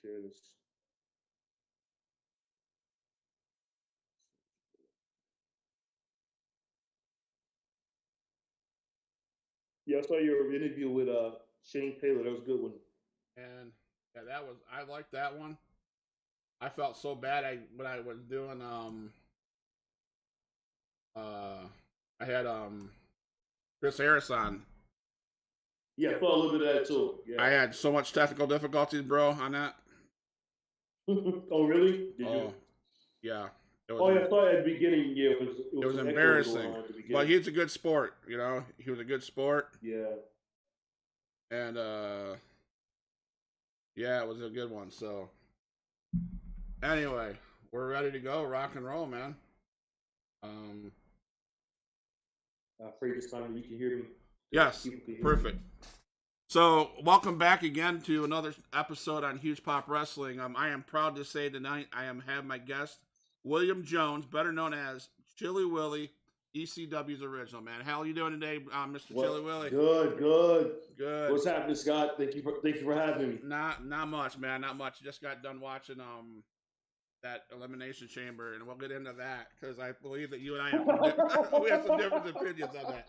share this. Yeah, I saw your interview with Shane Taylor. That was a good one. And yeah, I liked that one. I felt so bad when I was doing uh I had Chris Harris on. Yeah, I saw a little bit of that too. I Yeah. had so much technical difficulties, bro, on that. Oh, really? Did Oh, you? yeah. Oh, yeah, I saw at the beginning. Yeah, it It was was some echoes going embarrassing. on at the But beginning. he's a good sport, you know. He was a good sport. Yeah. And yeah, it was a good one. So anyway, we're ready to go, rock and roll, man. Um I pray this time you can hear me. yes, People can hear me. perfect. So, welcome back again to another episode on Huge Pop Wrestling. I am proud to say tonight I have my guest, William Jones, better known as Chilly Willy, ECW's original, man. How are you doing today, Mr. Chilly Willy? Good. Good. What's happening, Scott? Thank you for having me. Not much, man. Not much. Just got done watching that Elimination Chamber, and we'll get into that because I believe that you and I have we have some different opinions on that.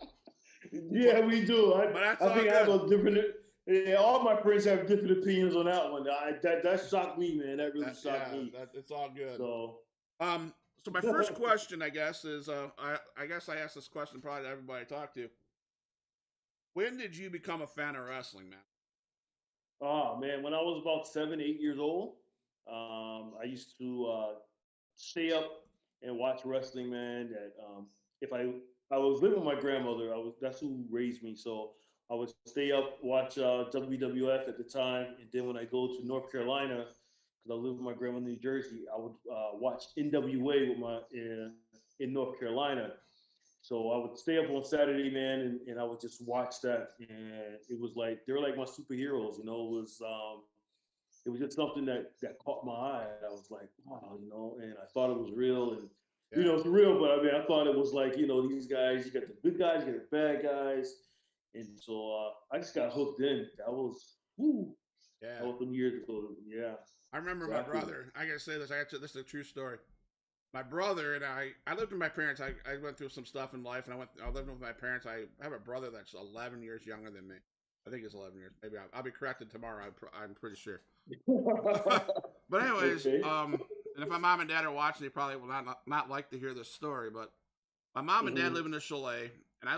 Yeah, we do. I think I have a different. Yeah, all my friends have different opinions on that one. That shocked me, man. That really shocked me. It's all good. So my first question, I guess, is I guess I asked this question probably to everybody I talk to. When did you become a fan of wrestling, man? Oh man, when I was about 7, 8 years old, I used to stay up and watch wrestling, man. That if I was living with my grandmother, that's who raised me. So I would stay up, watch WWF at the time, and then when I go to North Carolina, because I live with my grandmother in New Jersey, I would watch NWA with my in North Carolina. So I would stay up on Saturday, man, and I would just watch that, and it was like they were like my superheroes, you know. It was just something that caught my eye. I was like, wow, you know, and I thought it was real, and you know, it's real. But I mean, I thought it was like, you know, these guys, you got the good guys, you got the bad guys, and so I just got hooked in. That was, woo, that was some years ago. Yeah, I remember my brother. I gotta say this. This is a true story. My brother and I lived with my parents. I went through some stuff in life, and I lived with my parents. I have a brother that's 11 years younger than me. I think it's 11 years. Maybe I'll be corrected tomorrow. I'm pretty sure. But anyways, okay. and if my mom and dad are watching, they probably will not like to hear this story. But my mom and dad live in a chalet, and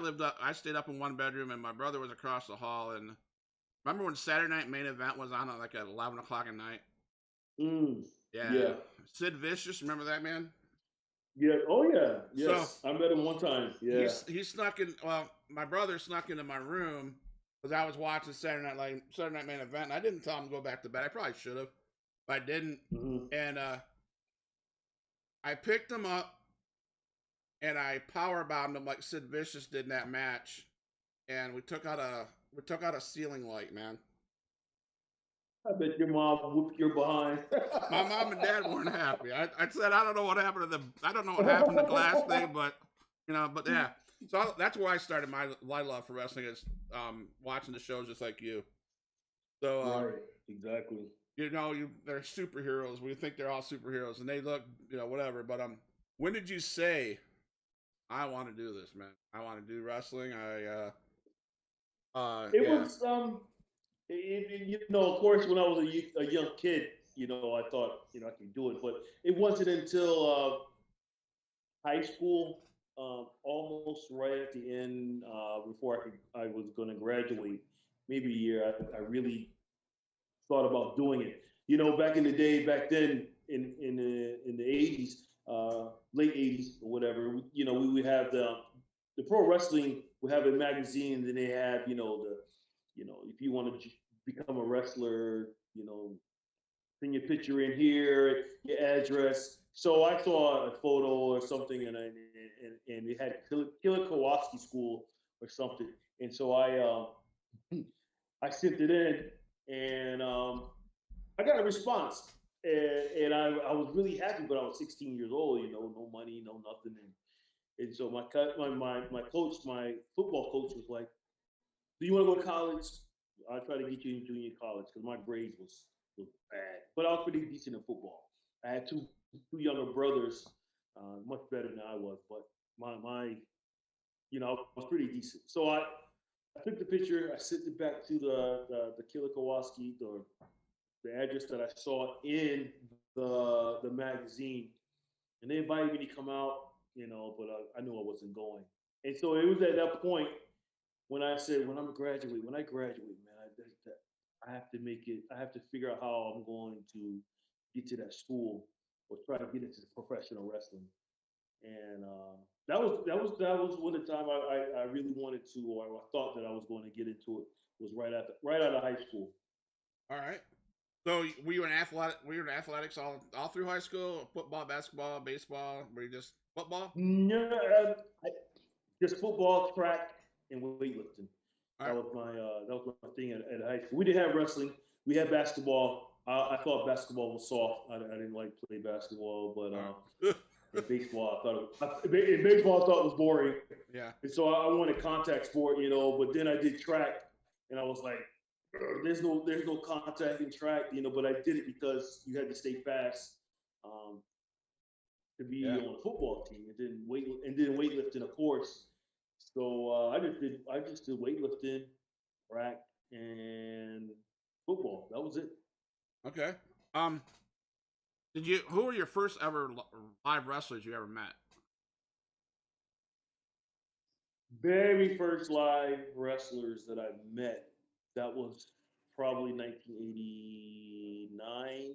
I stayed up in one bedroom, and my brother was across the hall. And remember when Saturday Night Main Event was on like at 11 o'clock at night? Yeah. Sid Vicious, remember that man? Yeah. Oh yeah. Yes. So, I met him one time. Yeah. He snuck in. Well, my brother snuck into my room because I was watching Saturday Night Main Event. And I didn't tell him to go back to bed. I probably should have, but I didn't. And I picked him up and I power bombed him like Sid Vicious did in that match. And we took out a ceiling light, man. I bet your mom whooped your behind. My mom and dad weren't happy. I said I don't know what happened to the glass thing, but you know, but yeah. So that's where I started my love for wrestling is watching the shows just like you. So right, exactly. You know, they're superheroes. We think they're all superheroes, and they look, you know, whatever. But when did you say, I want to do this, man? I want to do wrestling. It was you know, of course, when I was a young kid, you know, I thought, you know, I could do it, but it wasn't until high school, almost right at the end, before I was going to graduate, maybe a year, I really thought about doing it. You know, back in the day, back then in the 80s, late 80s or whatever, you know, we would have the pro wrestling would have a magazine, and then they have, you know, if you want to become a wrestler, you know, send your picture in here, your address. So I saw a photo or something, and it had Killer Kowalski School or something, and so I sent it in, and I got a response, and I was really happy, but I was 16 years old, you know, no money, no nothing, and so my coach, my football coach was like, "Do you want to go to college? I'll try to get you in junior college," because my grades was was bad. But I was pretty decent in football. I had two younger brothers, much better than I was, but my I was pretty decent. So I took the picture. I sent it back to the Killer Kowalski, the address that I saw in the magazine, and they invited me to come out, but I knew I wasn't going. And so it was at that point when I said, when I graduate, man, I have to make it. I have to figure out how I'm going to get to that school or try to get into professional wrestling. And that was when the time I really wanted to, or I thought that I was going to get into it, was right out of high school. All right. So were you in athletics all through high school? Football, basketball, baseball? Were you just football? No, just football, track, and weightlifting. That was my thing at high school. We didn't have wrestling. We had basketball. I thought basketball was soft. I didn't like play basketball, but in baseball, I thought it was boring. Yeah. And so I wanted contact sport, but then I did track, and I was like, there's no contact in track, but I did it because you had to stay fast to be on a football team, and then weightlifting, of course. So I just did weightlifting, track, and football. That was it. Okay. Who were your first ever live wrestlers you ever met? Very first live wrestlers that I met, that was probably 1989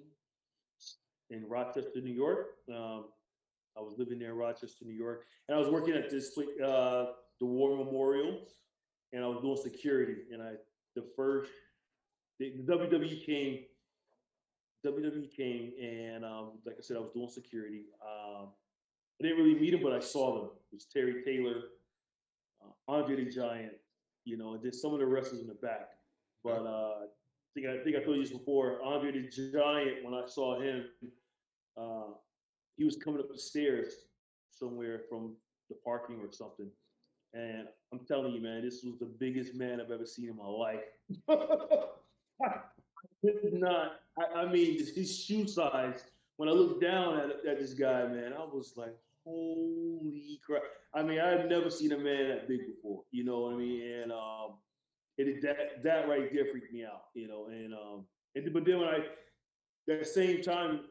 in Rochester, New York. I was living there in Rochester, New York, and I was working at this the War Memorial, and I was doing security. And the WWE came, and like I said, I was doing security. I didn't really meet them, but I saw them. It was Terry Taylor, Andre the Giant, and then some of the wrestlers in the back. But I think I told you this before. Andre the Giant, when I saw him, he was coming up the stairs somewhere from the parking or something. And I'm telling you, man, this was the biggest man I've ever seen in my life. This is not. I mean, his shoe size. When I looked down at this guy, man, I was like, holy crap! I mean, I've never seen a man that big before. You know what I mean? And that right there freaked me out. But then that same time,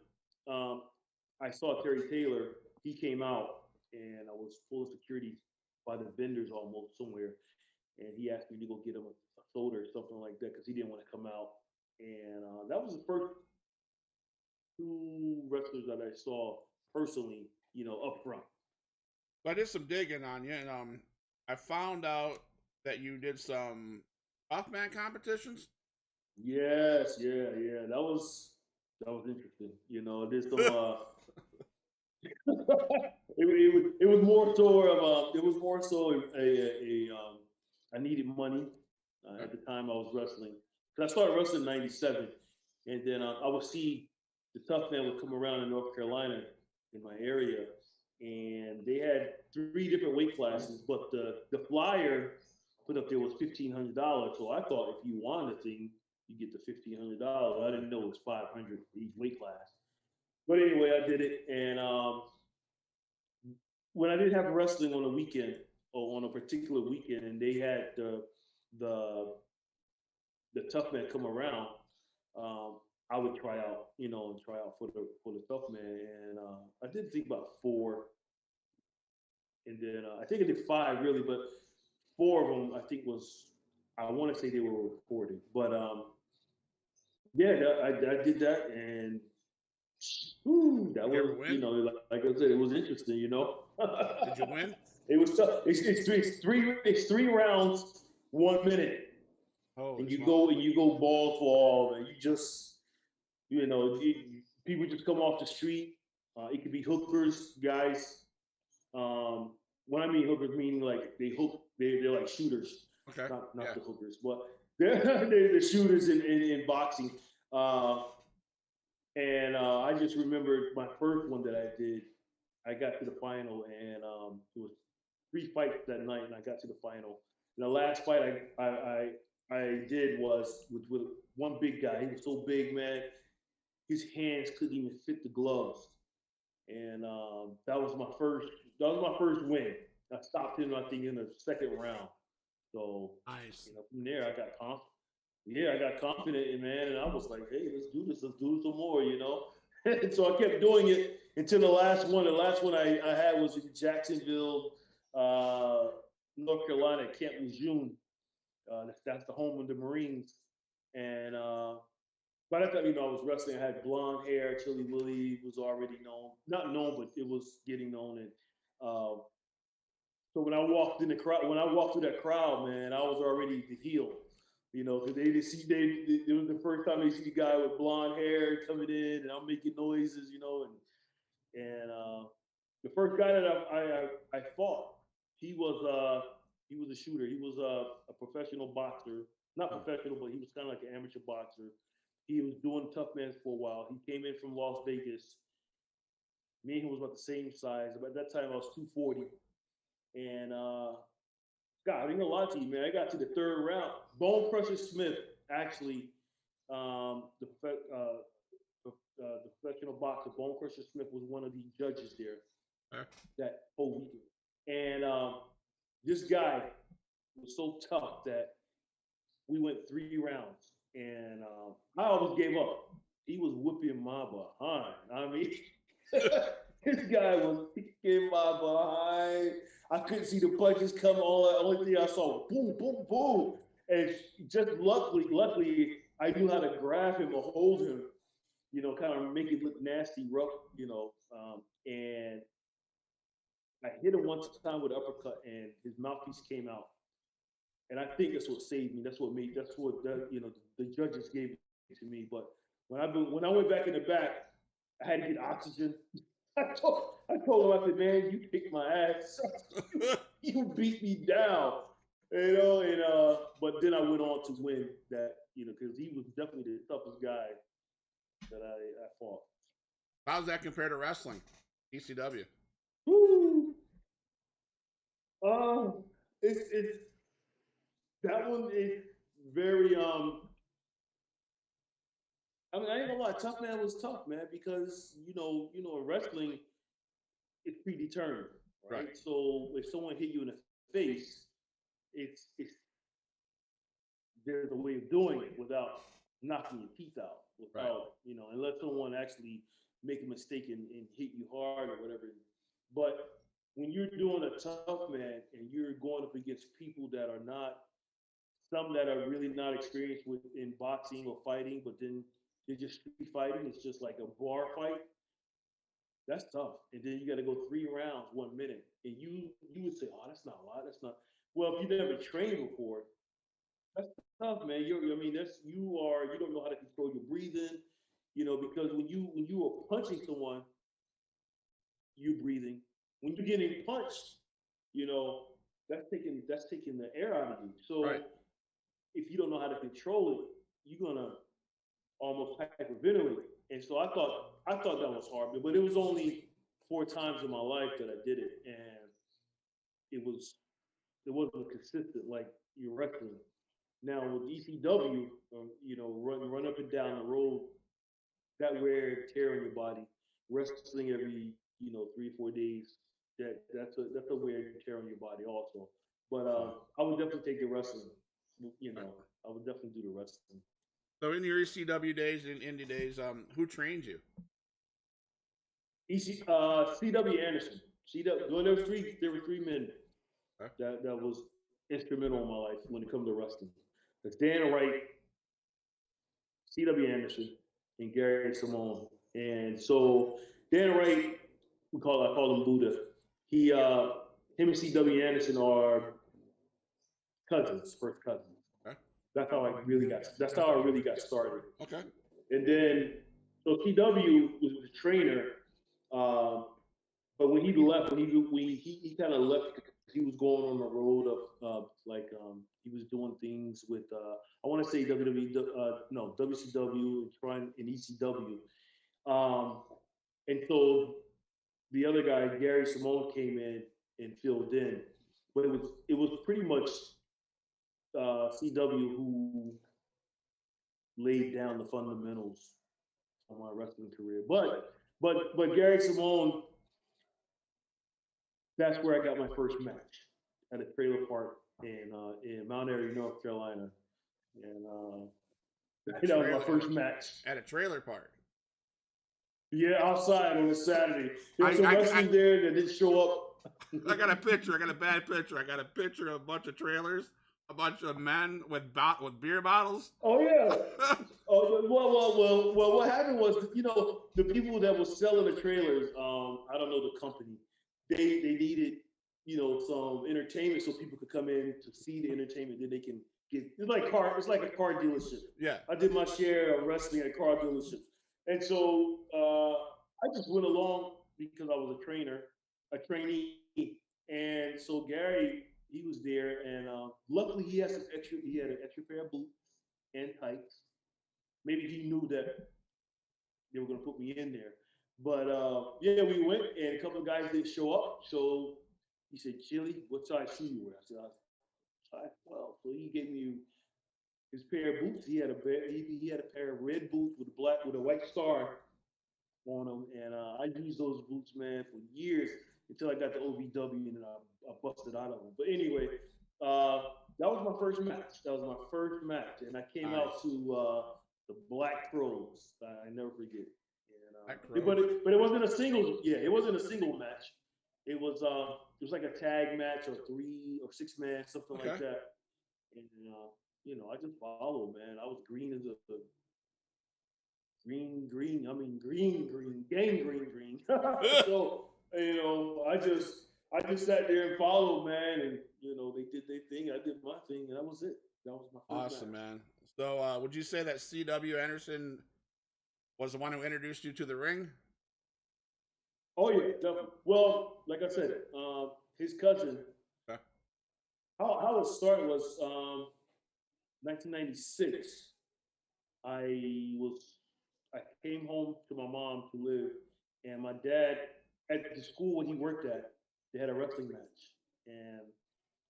I saw Terry Taylor. He came out, and I was full of security by the vendors almost somewhere, and he asked me to go get him a soda or something like that because he didn't want to come out. And that was the first two wrestlers that I saw personally, up front. So I did some digging on you, and I found out that you did some tough man competitions. Yes, yeah. That was interesting. There's some. It was more so I needed money at the time I was wrestling. Because I started wrestling in '97, and then I would see the tough man would come around in North Carolina in my area, and they had 3 different weight classes, but the flyer put up there was $1,500. So I thought if you won the thing, you get the $1,500. I didn't know it was $500 for each weight class. But anyway, I did it, and when I didn't have wrestling on a weekend or on a particular weekend, and they had the tough man come around, I would try out, and try out for the tough man. And I did think about 4, and then I think I did 5 really, but 4 of them I think I want to say they were recorded, but yeah, I did that, and that was like I said, it was interesting. Did you win? It was tough. It's 3 rounds, 1 minute. Oh, and you go ball for all, and you just, people just come off the street. It could be hookers, guys. When I mean hookers, meaning like they're like shooters. Okay. Not the hookers, but they're shooters in boxing. And I just remembered my first one that I did. I got to the final, and it was 3 fights that night, and I got to the final. And the last fight I did was with one big guy. He was so big, man. his hands couldn't even fit the gloves. And that was my first. That was my first win. I stopped him, I think, in the second round. So, Nice. from there, I got confident. Yeah, I got confident, man, and I was like, "Hey, let's do this. Let's do some more," And so I kept doing it until the last one. The last one I had was in Jacksonville, North Carolina, Camp Lejeune. That's the home of the Marines. And by that time, I was wrestling. I had blonde hair. Chilly Willy was already known, not known, but it was getting known. And uh, so when I walked in the crowd, when I walked through that crowd, man, I was already the heel. Because they didn't see it was the first time they see the guy with blonde hair coming in, and I'm making noises, and the first guy that I fought, he was he was a shooter. He was a professional boxer, not professional, but he was kind of like an amateur boxer. He was doing tough man for a while. He came in from Las Vegas. Me and him was about the same size. But at that time, I was 240. And God, I didn't lie to you, man. I got to the third round. Bone Crusher Smith, actually, the professional boxer, Bone Crusher Smith, was one of the judges there that whole weekend. And this guy was so tough that we went 3 rounds. And I almost gave up. He was whipping my behind. I mean, this guy was kicking my behind. I couldn't see the punches come. Only thing I saw was boom, boom, boom. And just luckily, I knew how to grab him or hold him, kind of make it look nasty, rough, and I hit him one time with an uppercut, and his mouthpiece came out. And I think that's what saved me. That's what the judges gave it to me. But when I went back in the back, I had to get oxygen. I told him, I said, man, you kicked my ass. You beat me down. And but then I went on to win that, because he was definitely the toughest guy that I fought. How does that compare to wrestling? ECW. Woo! It's that one is very I mean, I ain't gonna lie, tough man was tough, man, because in wrestling, it's predetermined, right? So if someone hit you in the face, it's there's a way of doing it without knocking your teeth out, without unless someone actually make a mistake and hit you hard or whatever. But when you're doing a tough man and you're going up against people that are not, some that are really not experienced in boxing or fighting, but then they're just street fighting. It's just like a bar fight. That's tough. And then you got to go 3 rounds, 1 minute, and you would say, "Oh, that's not a lot. That's not." Well, if you never trained before, that's tough, man. I mean, you don't know how to control your breathing, because when you are punching someone, you're breathing. When you're getting punched, you know, that's taking the air out of you. So if you don't know how to control it, you're gonna almost hyperventilate. And so I thought that was hard, but it was only 4 times in my life that I did it, and it wasn't consistent like you're wrestling. Now with ECW, run up and down the road, that wear and tear on your body, wrestling every 3 or 4 days, that's a wear and tear on your body also. But I would definitely take the wrestling. I would definitely do the wrestling. So in your ECW days and indie days, who trained you? CW Anderson. CW. Well, there were three men that was instrumental in my life when it comes to wrestling. It's Dan Wright, CW Anderson, and Gary Simone. And so Dan Wright, I call him Buddha. Him and CW Anderson are cousins, first cousins. Okay. That's how I really got started. Okay. And then so CW was the trainer, but when he left, when he kind of left, he was going on the road of he was doing things with I want to say WWE, no WCW, trying in ECW, and so the other guy Gary Simone came in and filled in, but it was pretty much CW who laid down the fundamentals on my wrestling career. But Gary Simone, that's where I got my first match at a trailer park in Mount Airy, North Carolina, and that was my first match at a trailer park. Yeah, outside on a Saturday. There was some wrestling there that didn't show up. I got a picture. I got a bad picture. I got a picture of a bunch of trailers, a bunch of men with beer bottles. Oh yeah. Well. What happened was, the people that were selling the trailers, I don't know the company. They needed, some entertainment so people could come in to see the entertainment. Then they can get. It's like a car dealership. Yeah. I did my share of wrestling at car dealership, and so I just went along because I was a trainee, and so Gary, he was there, and luckily he had an extra pair of boots and tights. Maybe he knew that they were going to put me in there, but yeah, we went, and a couple of guys didn't show up. So he said, "Chilly, what size shoe you wear?" I said, "Size 12." So he gave me his pair of boots. He had a pair of red boots with a white star on them, and I used those boots, man, for years until I got the OVW, and I busted out of them. But anyway, that was my first match. And I came out to the Black Crows. I never forget. And, but it wasn't a single. Yeah, it wasn't a single match. It was like a tag match or 3 or 6 man, something like that. And I just followed, man. I was green as a green. So I just sat there and followed, man, and they did their thing, I did my thing, and that was it. That was my first awesome match. Man. So would you say that C.W. Anderson was the one who introduced you to the ring? Oh yeah, definitely. Well, like I said, his cousin. Okay. How it started was 1996. I came home to my mom to live, and my dad, at the school when he worked at, they had a wrestling match, and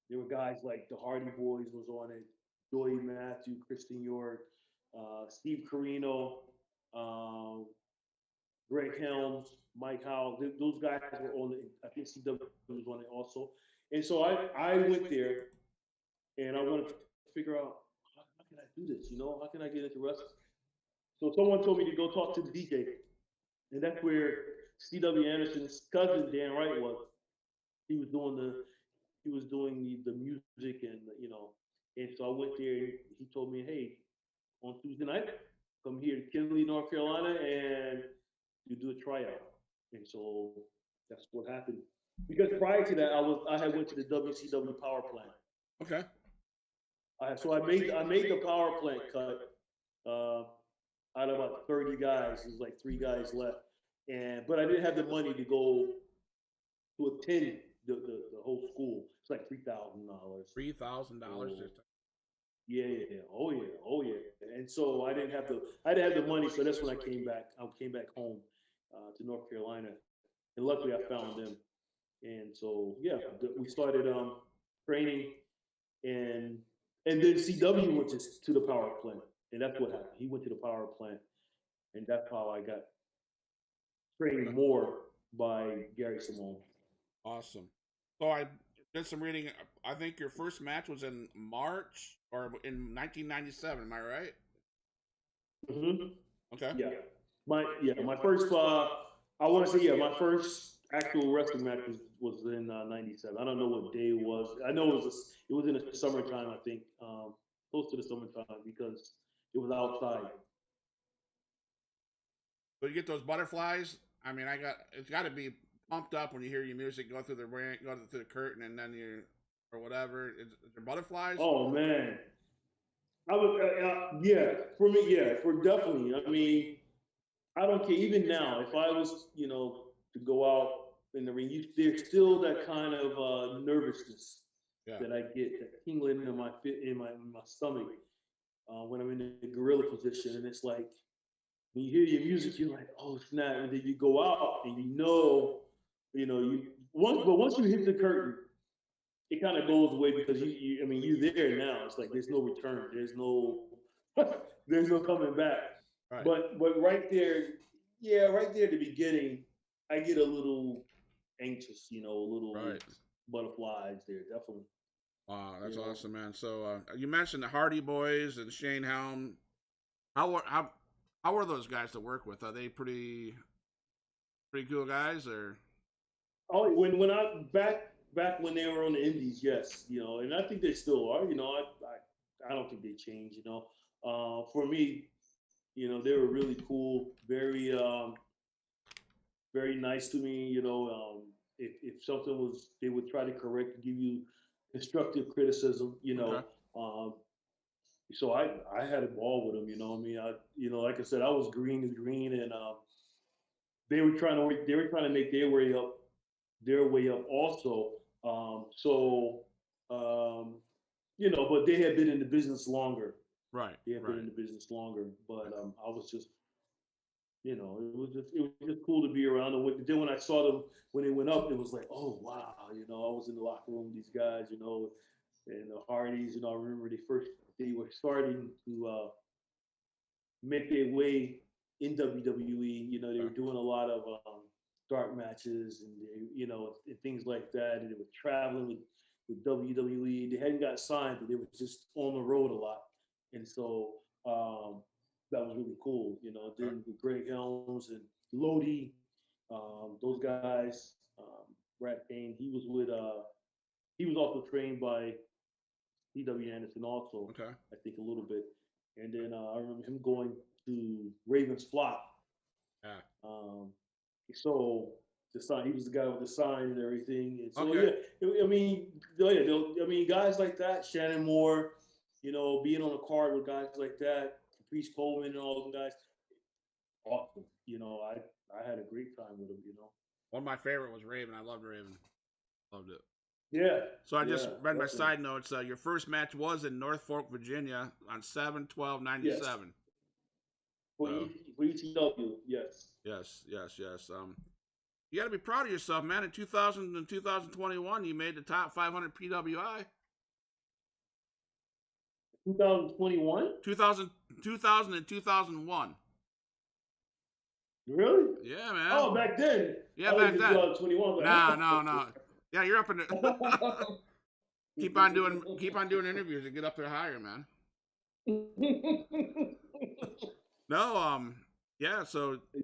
there were guys like the Hardy Boys was on it, Joey Matthew, Kristen York, Steve Carino, Greg Helms, Mike Howell. Those guys were on it. I think CW was on it also. And so I went there, and I wanted to figure out, how can I do this? How can I get into wrestling? So someone told me to go talk to the DJ, and that's where C.W. Anderson's cousin Dan Wright was. He was doing the music, and and so I went there. He told me, "Hey, on Tuesday night, come here to Chilly, North Carolina, and you do a tryout." And so that's what happened. Because prior to that, I had went to the WCW power plant. Okay. So I made the power plant cut. Out of about 30 guys, there's like 3 guys left, but I didn't have the money to go to attend the whole school. It's like $3,000. $3,000. Yeah. Oh yeah. And so I didn't have the money, so that's when I came back. I came back home to North Carolina, and luckily I found them. And so yeah, we started training, and then CW went to the power plant. And that's what happened. He went to the power plant, and that's how I got trained more by Gary Simone. Awesome. So I did some reading. I think your first match was in March or in 1997. Am I right? Mm-hmm. Okay. Yeah. My first. I want to say my first actual wrestling match was in '97. I don't know what day it was. I know it was in the summertime. I think close to the summertime because it was outside. So you get those butterflies. I mean, it's got to be pumped up when you hear your music go through the ring, go through the curtain, and then or whatever. Is there butterflies? Oh man, I would. Yeah, for me, yeah, for definitely. I mean, I don't care. Even now, if I was, to go out in the ring, there's still that kind of nervousness that I get, that tingling in my stomach when I'm in the gorilla position, and it's like when you hear your music, you're like, oh snap, and then you go out and once you hit the curtain, it kind of goes away because you're there now. It's like there's no return. There's no coming back. Right. But right there, yeah, right there at the beginning, I get a little anxious, a little Right. butterflies there, definitely. Wow, that's You know, awesome, man. So you mentioned the Hardy Boys and Shane Helm. How are those guys to work with? Are they pretty cool guys, or? oh, when I back when they were on the Indies, yes, and I think they still are. I don't think they change. For me, they were really cool, very nice to me. If something was, they would try to correct, give you constructive criticism. Okay. Um, so I had a ball with them. Like I said, I was green as green, and they were trying to make their way up also. So but they had been in the business longer. Right. They had been Right. in the business longer, but I was just it was just cool to be around them. Then when I saw them when they went up, it was like, oh wow, I was in the locker room with these guys, and the Hardys. I remember they were starting to make their way in WWE. They were Okay. doing a lot of dark matches and and things like that, and they were traveling with WWE. They hadn't got signed, but they were just on the road a lot, and so that was really cool. Okay. Then with Greg Helms and Lodi, those guys, Brad Payne, he was also trained by C.W. Anderson also, Okay. I think a little bit. And then I remember him going to Ravens Flock. Yeah. Um, so the sign, he was the guy with the sign and everything. And so Okay. yeah, I mean, guys like that, Shannon Moore, being on a card with guys like that, Caprice Coleman and all those guys, awesome. I had a great time with them. One of my favorite was Raven. I loved Raven. Loved it. Yeah, So I just yeah, read my definitely. side notes. Your first match was in North Fork, Virginia on 7/12/97. Yes, So for ECW, yes. yes. You got to be proud of yourself, man. In 2000 and 2021, you made the top 500 PWI. 2021? 2000 and 2001. Really? Yeah, man. Oh, back then. Yeah, I back was in then. 2021, but No. Yeah, you're up in the. keep on doing interviews and get up there higher, man. No, yeah. So, yeah.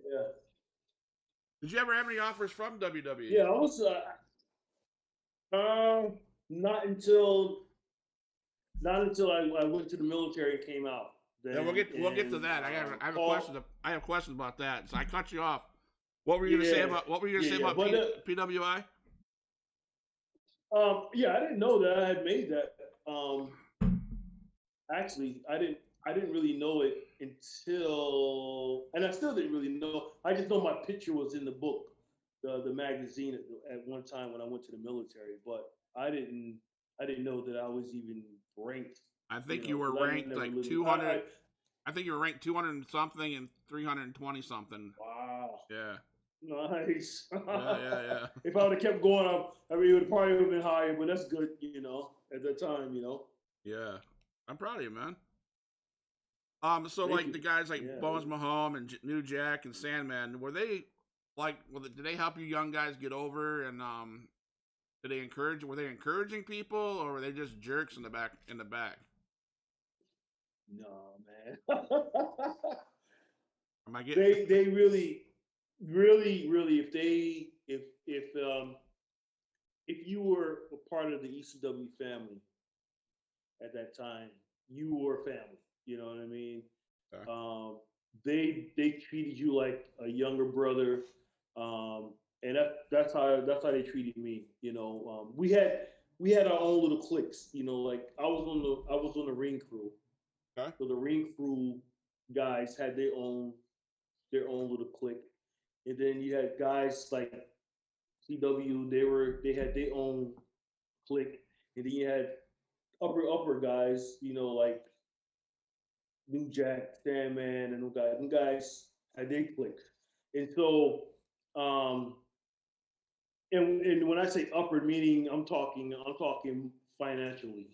did you ever have any offers from WWE? Yeah, I was uh, not until not until I went to the military and came out. Yeah, Then we'll get to and that. I have a Paul, question. I have questions about that. So I cut you off. What were you gonna say yeah, about yeah. But PWI? yeah, I didn't know that I had made that. Actually, I didn't really know it until, and I still didn't really know. I just know my picture was in the book, the magazine at one time when I went to the military. But I didn't know that I was even ranked. I think you were Because I ranked never like really. 200. I think you were ranked 200 and something and 320 something. Wow. Yeah. Nice. Yeah. If I would have kept going, I mean, it would probably have been higher, but that's good, at that time. Yeah. I'm proud of you, man. So Thank like you. the guys like Yeah. Bones Mahone and New Jack and Sandman, were they like? Did they help you young guys get over? And did they encourage? Were they encouraging people, or were they just jerks in the back? No, man. Am I getting? They really if you were a part of the ECW family at that time, you were family. You know what I mean? Okay. They treated you like a younger brother, and that's how they treated me. We had our own little cliques. Like I was on the ring crew, Okay. so the ring crew guys had their own little clique, and then you had guys like CW. They had their own clique, and then you had upper guys. Like New Jack, Sandman, and them guys had their cliques, and so um, and when I say upper, meaning I'm talking financially.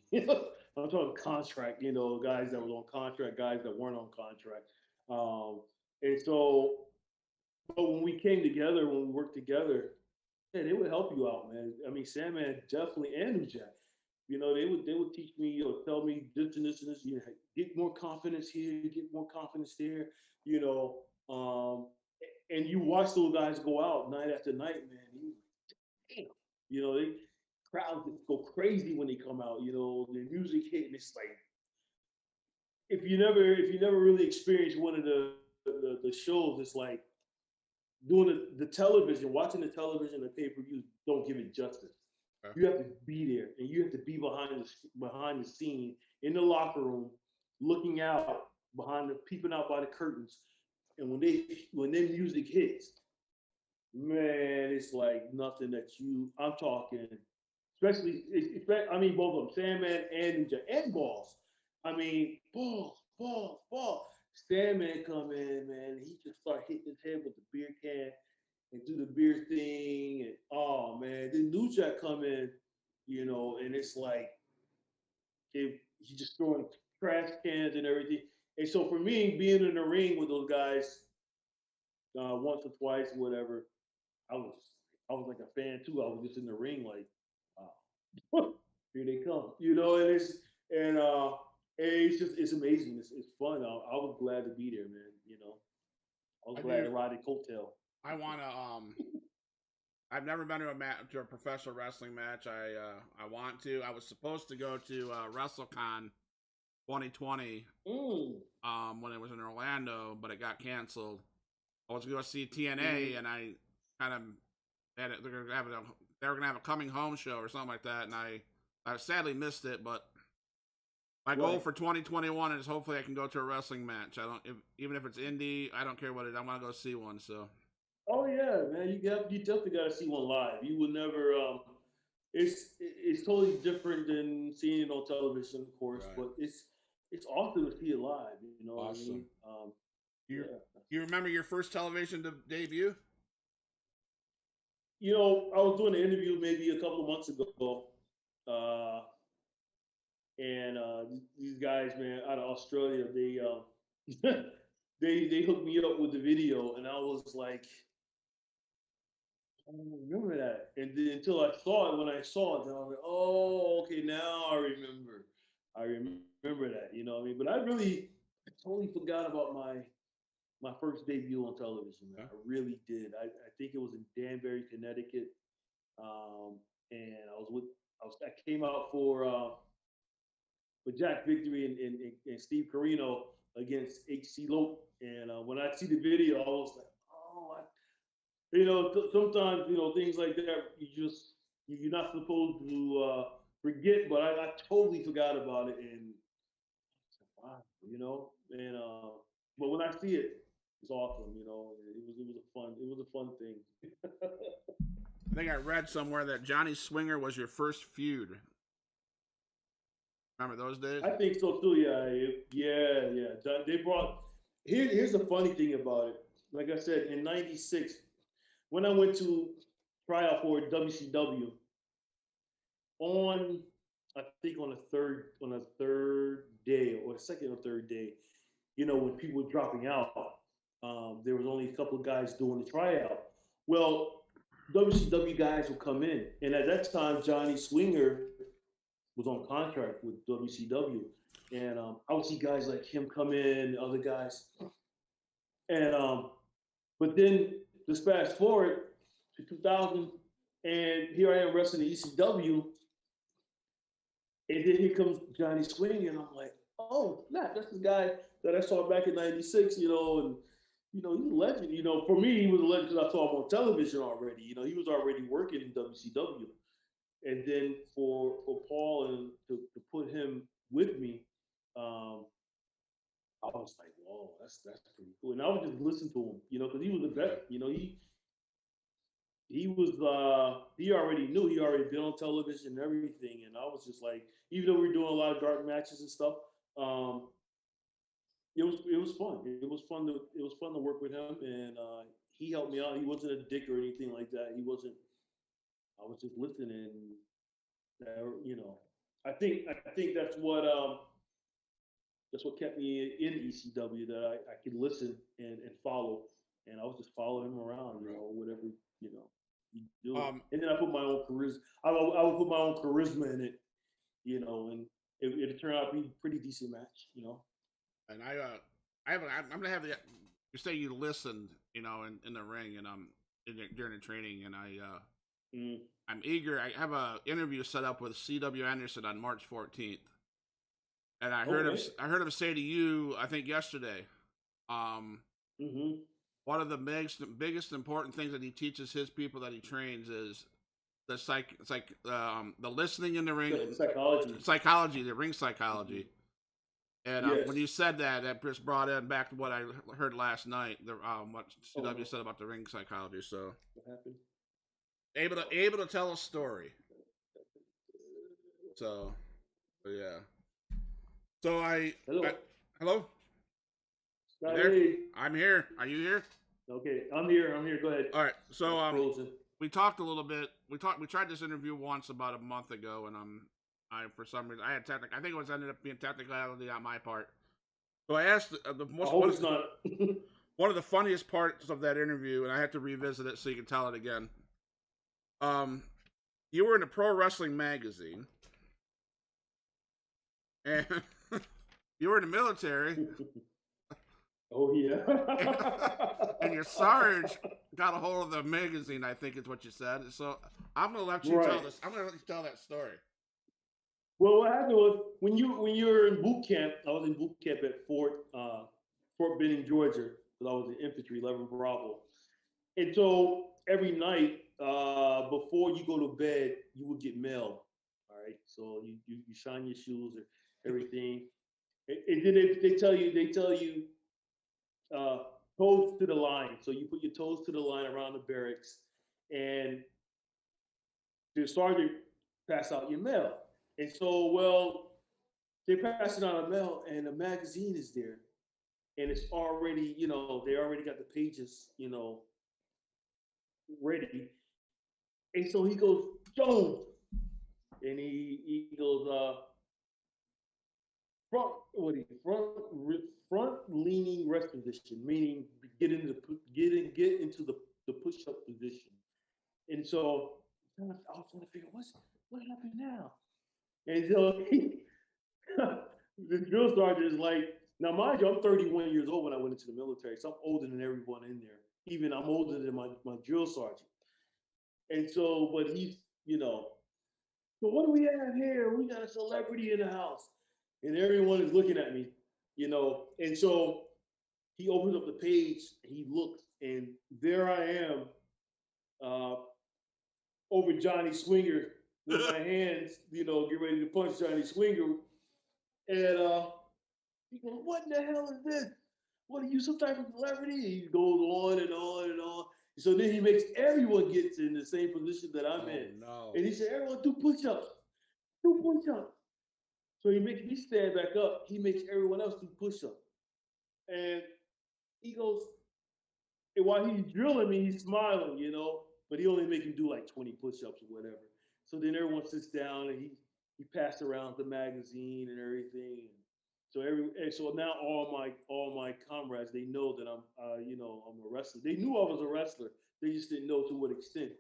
I'm talking contract. Guys that was on contract, guys that weren't on contract. And so, but when we came together, when we worked together, man, they would help you out, man. I mean, Sandman definitely and New Jack. They would teach me or tell me this and this and this. You know, get more confidence here, get more confidence there. You know, and you watch those guys go out night after night, man. You damn, they crowds go crazy when they come out. You know, the music hit, and it's like if you never really experienced one of the shows, it's like doing the television, watching the television, the pay per views don't give it justice. Okay. You have to be there, and you have to be behind the scene in the locker room, looking out peeping out by the curtains, and when their music hits, man, it's like nothing that you. I'm talking, especially. I mean, both of them, Sandman and Ninja and Balls. I mean, balls. Sandman come in, man. He just start hitting his head with the beer can and do the beer thing, and oh man, then New Jack come in, and it's like he just throwing trash cans and everything. And so for me, being in the ring with those guys once or twice, or whatever, I was I was like a fan too. I was just in the ring like, wow, here they come, and it's just it's amazing. It's fun. I was glad to be there, man. I was I glad do. to ride a coattail. I want to. I've never been to a professional wrestling match. I want to. I was supposed to go to WrestleCon 2020 when it was in Orlando, but it got canceled. I was going to see TNA, and I kind of had it. They were going to have a coming home show or something like that, and I sadly missed it. But my goal for 2021 is hopefully I can go to a wrestling match. Even if it's indie, I don't care what it is. I want to go see one. So. Oh yeah, man, you definitely got to see one live. You will never. It's totally different than seeing it on television, of course, Right. but it's awesome to see it live. You know Awesome. what I mean? You remember your first television debut? I was doing an interview maybe a couple of months ago, uh, and these guys, man, out of Australia, they hooked me up with the video, and I was like, I don't remember that. And then until I saw it, when I saw it, then I was like, oh, okay, now I remember. I remember that, you know what I mean? But I totally forgot about my first debut on television, man. I really did. I think it was in Danbury, Connecticut. And I came out for Jack Victory and Steve Carino against HC Lope. And when I see the video, I was like, oh, sometimes things like that you're not supposed to forget, but I totally forgot about it, and wow, and but when I see it, it's awesome. It was a fun thing. I think I read somewhere that Johnny Swinger was your first feud. Remember those days? I think so too. Yeah. They brought. Here's the funny thing about it. Like I said, in '96, when I went to try out for WCW, on I think on the third day or second or third day, when people were dropping out, there was only a couple of guys doing the tryout. Well, WCW guys would come in, and at that time, Johnny Swinger was on contract with WCW, and I would see guys like him come in, other guys, and but then just fast forward to 2000, and here I am wrestling the ECW, and then here comes Johnny Swing, and I'm like, oh, nah, that's the guy that I saw back in '96, and he's a legend. For me, he was a legend because I saw him on television already. He was already working in WCW, and then for Paul and to put him with me, I was like, whoa, that's pretty cool. And I would just listen to him, because he was the best. He was he already knew, he already been on television and everything, and I was just like, even though we were doing a lot of dark matches and stuff, it was fun. It was fun to work with him, and he helped me out. He wasn't a dick or anything like that. He wasn't. I was just listening. I think that's what that's what kept me in ECW, that I could listen and follow, and I was just following him around, whatever he do. And then I put my own charisma. I would put my own charisma in it, and it turned out to be a pretty decent match, And I'm gonna have the. You say you listened, in the ring and during the training, and I'm eager. I have a interview set up with C.W. Anderson on March 14th, and I heard him say to you, I think yesterday, one of the biggest important things that he teaches his people that he trains is the the listening in the ring, psychology, the ring psychology. And when you said that, that just brought in back to what I heard last night. What CW said about the ring psychology. So, what happened? Able to tell a story. So, yeah. So hello. There? I'm here. Are you here? Okay, I'm here. Go ahead. All right. So we talked a little bit. We tried this interview once about a month ago, and for some reason I had I think it ended up being technicality on my part. So I asked one of the funniest parts of that interview, and I had to revisit it so you can tell it again. You were in a pro wrestling magazine, and you were in the military. Oh yeah. And your Sarge got a hold of the magazine, I think is what you said. So I'm gonna let you tell this. I'm gonna let you tell that story. Well, what happened was when you were in boot camp, I was in boot camp at Fort Benning, Georgia, because I was in infantry, 11 Bravo. And so every night before you go to bed, you would get mail. All right, so you shine your shoes or everything, and then they tell you toes to the line. So you put your toes to the line around the barracks, and the sergeant pass out your mail. And so, they pass it out a mail, and the magazine is there, and it's already, they already got the pages, ready. And so he goes, Jones, and he goes, front leaning rest position, meaning get into the push up position. And so I was trying to figure what happened now. And so the drill sergeant is like, now mind you, I'm 31 years old when I went into the military, so I'm older than everyone in there. Even I'm older than my drill sergeant. And so, but he's, so what do we have here? We got a celebrity in the house. And everyone is looking at me, and so he opens up the page, he looks, and there I am, over Johnny Swinger with my hands, get ready to punch Johnny Swinger. And he goes, what in the hell is this? What are you, some type of celebrity? He goes on and on and on. So then he makes everyone get in the same position that I'm in. No. And he said, everyone do push-ups. Do push-ups. So he makes me stand back up. He makes everyone else do push-ups. And he goes, and while he's drilling me, he's smiling, but he only make him do like 20 push-ups or whatever. So then everyone sits down, and he passed around the magazine and everything. So now all my comrades, they know that I'm I'm a wrestler. They knew I was a wrestler. They just didn't know to what extent.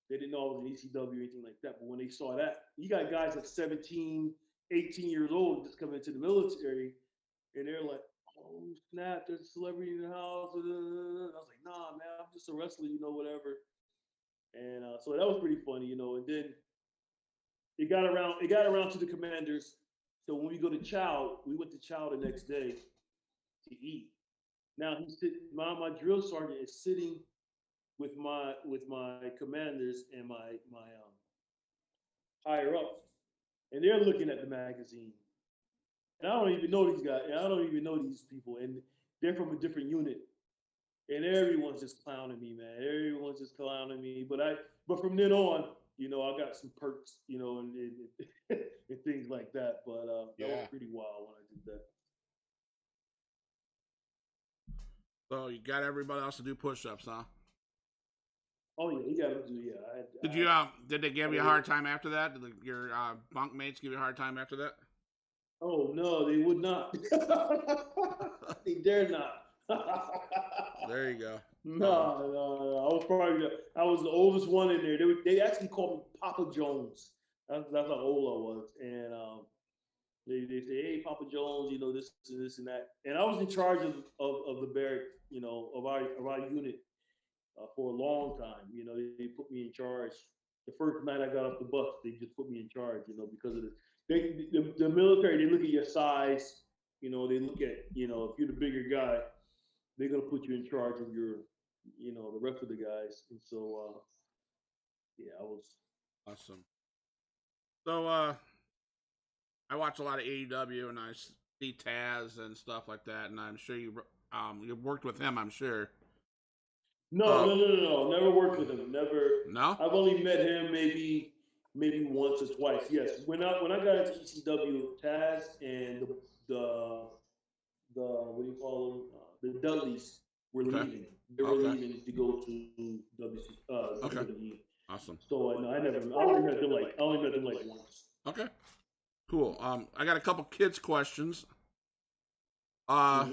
They didn't know I was in ECW or anything like that. But when they saw that, you got guys like 17, 18 years old just coming into the military, and they're like, oh snap, there's a celebrity in the house. I was like, nah, man, I'm just a wrestler, whatever. And so that was pretty funny, and then it got around to the commanders. So when we go to Chow, we went to Chow the next day to eat. Now my drill sergeant is sitting with my commanders and my higher ups, and they're looking at the magazine. And I don't even know these guys, and I don't even know these people, and they're from a different unit. And everyone's just clowning me, man. Everyone's just clowning me. But from then on, I got some perks, and and things like that. But that was pretty wild when I did that. So you got everybody else to do push-ups, huh? Oh yeah, you got to do Did they give you a hard time after that? Did your bunk mates give you a hard time after that? Oh no, they would not. They dare not. There you go. No. I was the oldest one in there. They actually called me Papa Jones. That's how old I was, and they say, "Hey, Papa Jones, this and that." And I was in charge of the barrack, of our unit for a long time. They put me in charge. The first night I got off the bus, they just put me in charge. Because of the military. They look at your size. They look at if you're the bigger guy, they're gonna put you in charge of the rest of the guys. And so, yeah, I was Awesome. So, I watch a lot of AEW and I see Taz and stuff like that, and I'm sure you worked with him. I'm sure. No. Never worked with him. Never. No. I've only met him maybe once or twice. Yes. When I got into ECW, Taz and the what do you call them? The Dudleys were leaving. They were leaving to go to WWE. Awesome. So I only met them like once. Okay. Cool. I got a couple kids questions. How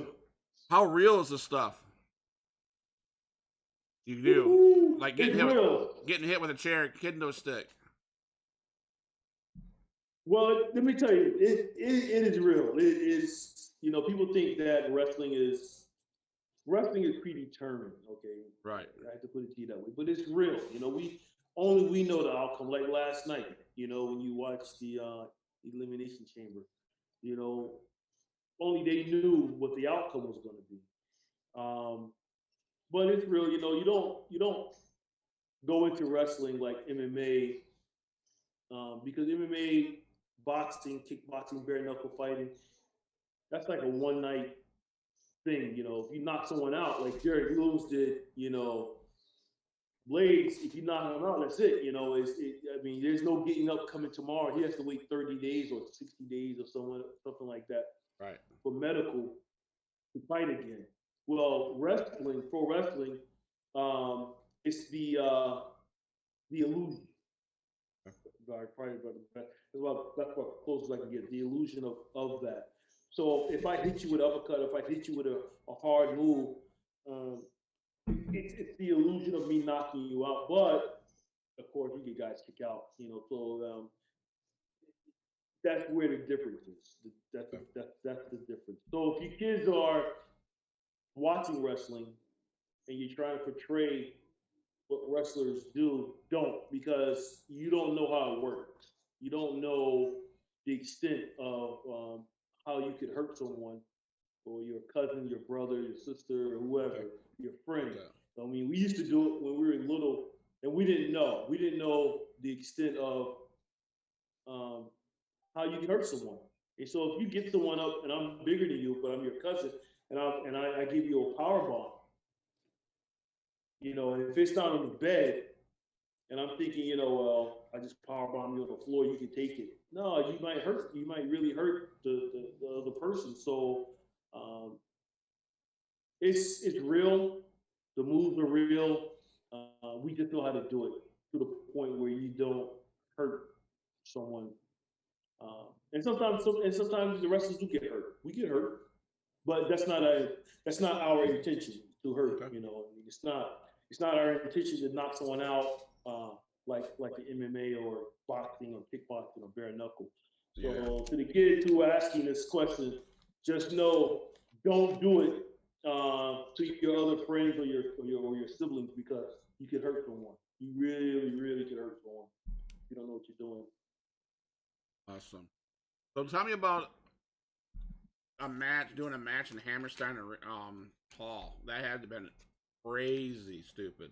real is this stuff? You do like getting hit with a chair, kendo stick. Well, let me tell you, it is real. It is. People think that wrestling is predetermined. Okay, right. I have to put it to you that way, but it's real. We know the outcome. Like last night, when you watch the Elimination Chamber, only they knew what the outcome was going to be. But it's real. You don't go into wrestling like MMA because MMA, boxing, kickboxing, bare knuckle fighting, that's like a one night thing. If you knock someone out, like Derek Lewis did, Blades, if you knock him out, that's it. There's no getting up coming tomorrow. He has to wait 30 days or 60 days or something like that. Right. For medical to fight again. Well, pro wrestling, it's the illusion. That's what close as I can get. The illusion of that. So if I hit you with an uppercut, if I hit you with a hard move, it's the illusion of me knocking you out. But of course, you get guys kick out. So that's where the difference is. That's the difference. So if you kids are watching wrestling and you're trying to portray what wrestlers do, don't, because you don't know how it works. You don't know the extent of how you could hurt someone, or your cousin, your brother, your sister, or whoever, your friend. We used to do it when we were little, and we didn't know. We didn't know the extent of how you can hurt someone. And so if you get someone up, and I'm bigger than you, but I'm your cousin, and I give you a power bomb, and if it's not on the bed, and I'm thinking, well, I just power bomb you on the floor, you can take it. No, you might really hurt the other person. So it's real. The moves are real. We just know how to do it to the point where you don't hurt someone. And sometimes the wrestlers do get hurt. We get hurt, but that's not our intention to hurt. Okay. It's not our intention to knock someone out like the MMA or boxing or kickboxing or bare knuckle. So to the kids who are asking this question, just know, don't do it to your other friends or your siblings, because you could hurt someone. You really, really could hurt someone. You don't know what you're doing. Awesome. So tell me about doing a match in Hammerstein Hall. That had to have been crazy stupid.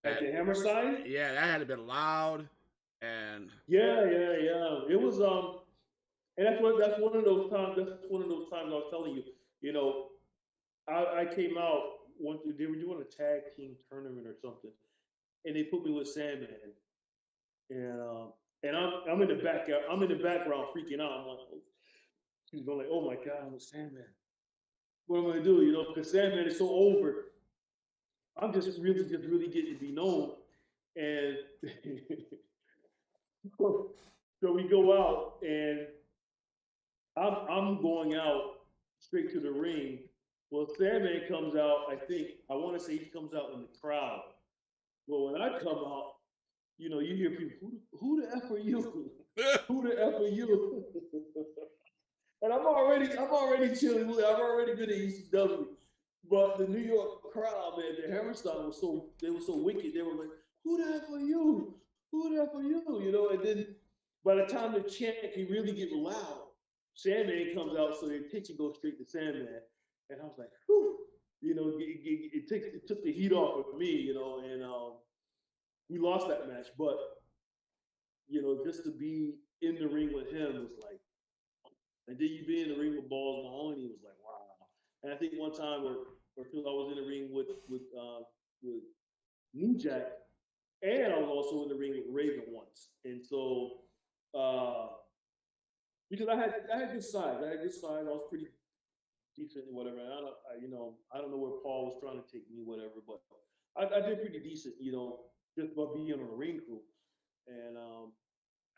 At the Hammerstein? Yeah, that had to have been loud. And yeah. It was and that's one of those times. That's one of those times I was telling you. I came out they were doing a tag team tournament or something, and they put me with Sandman, and I'm in the background freaking out. I'm like, oh my God, I'm with Sandman. What am I gonna do? Because Sandman is so over. I'm just really getting to be known, and so we go out, and I'm going out straight to the ring. Well, Sandman comes out. I want to say he comes out in the crowd. Well, when I come out, you know, you hear people, who the F are you? Who the F are you? And I'm already Chilly Willy. I've already been at ECW. But the New York crowd, man, the Hammerstein they were so wicked. They were like, who the F are you? Who the F are you? You know, and then by the time the chant can really get loud, Sandman comes out, so the attention goes straight to Sandman. And I was like, whew, you know, it took the heat off of me, you know, and we lost that match. But, you know, just to be in the ring with him was like, and then you be in the ring with Balls Mahoney was like, wow. And I think one time or two, I was in the ring with New Jack, and I was also in the ring with Raven once. And so, because I had good size, I was pretty decent and whatever. And I don't know where Paul was trying to take me, whatever, but I did pretty decent, you know, just by being on a ring crew, and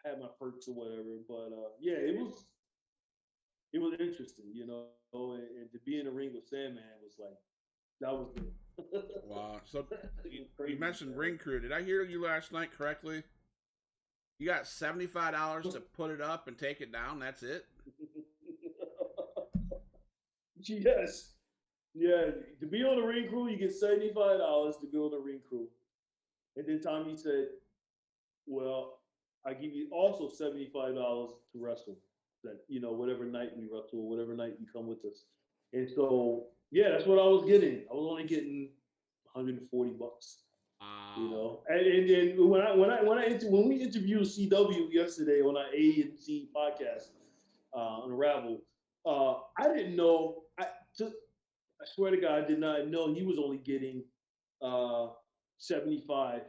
had my perks or whatever. But yeah, it was interesting, you know, and to be in the ring with Sandman was like, that was good. Wow. So you mentioned ring crew. Did I hear you last night correctly? You got $75 to put it up and take it down. That's it. Yes. Yeah. To be on the ring crew, you get $75 to be on the ring crew. And then Tommy said, well, I give you also $75 to wrestle. That, you know, whatever night we wrestle, whatever night you come with us. And so, yeah, that's what I was getting. I was only getting $140. You know, and then when we interviewed CW yesterday on our A&C podcast on Ravel, I didn't know. I swear to God, I did not know he was only getting 75.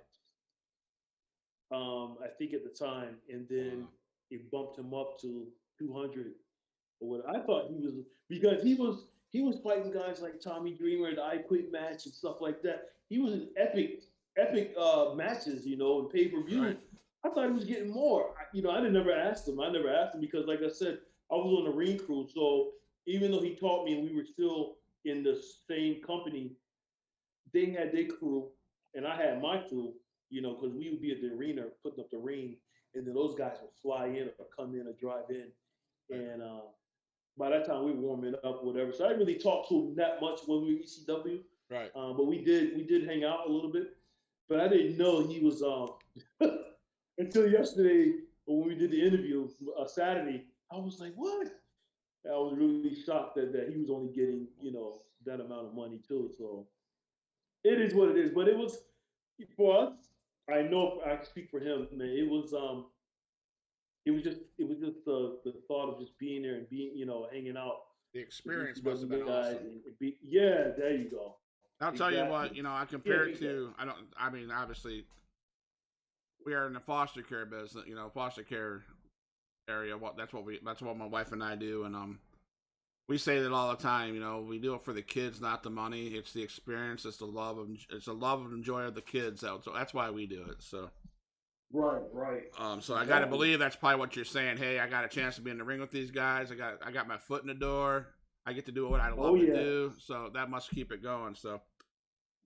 I think at the time, and then it bumped him up to 200 or what. I thought he was, because he was fighting guys like Tommy Dreamer, the I Quit match and stuff like that. He was in epic matches, you know, and pay-per-view. Right. I thought he was getting more. I never asked him. I never asked him because, like I said, I was on the ring crew. So even though he taught me and we were still in the same company, they had their crew and I had my crew, you know, because we would be at the arena putting up the ring, and then those guys would fly in or come in or drive in. And by that time we were warming up, whatever. So I didn't really talk to him that much when we were ECW. Right. But we did hang out a little bit. But I didn't know he was until yesterday when we did the interview Saturday. I was like, what? I was really shocked that he was only getting, you know, that amount of money too. So it is what it is. But it was, for us, I know I can speak for him, man. It was just the thought of just being there and being, you know, hanging out. The experience must have been awesome. Yeah, there you go. I'll tell you what, you know, I compare it to, I mean, obviously, we are in the foster care business, you know, foster care area. That's what my wife and I do. And, we say that all the time, you know, we do it for the kids, not the money. It's the experience. It's the love and joy of the kids. So that's why we do it. So. Right. So I got to believe that's probably what you're saying. Hey, I got a chance to be in the ring with these guys. I got my foot in the door. I get to do what I love to do. So that must keep it going. So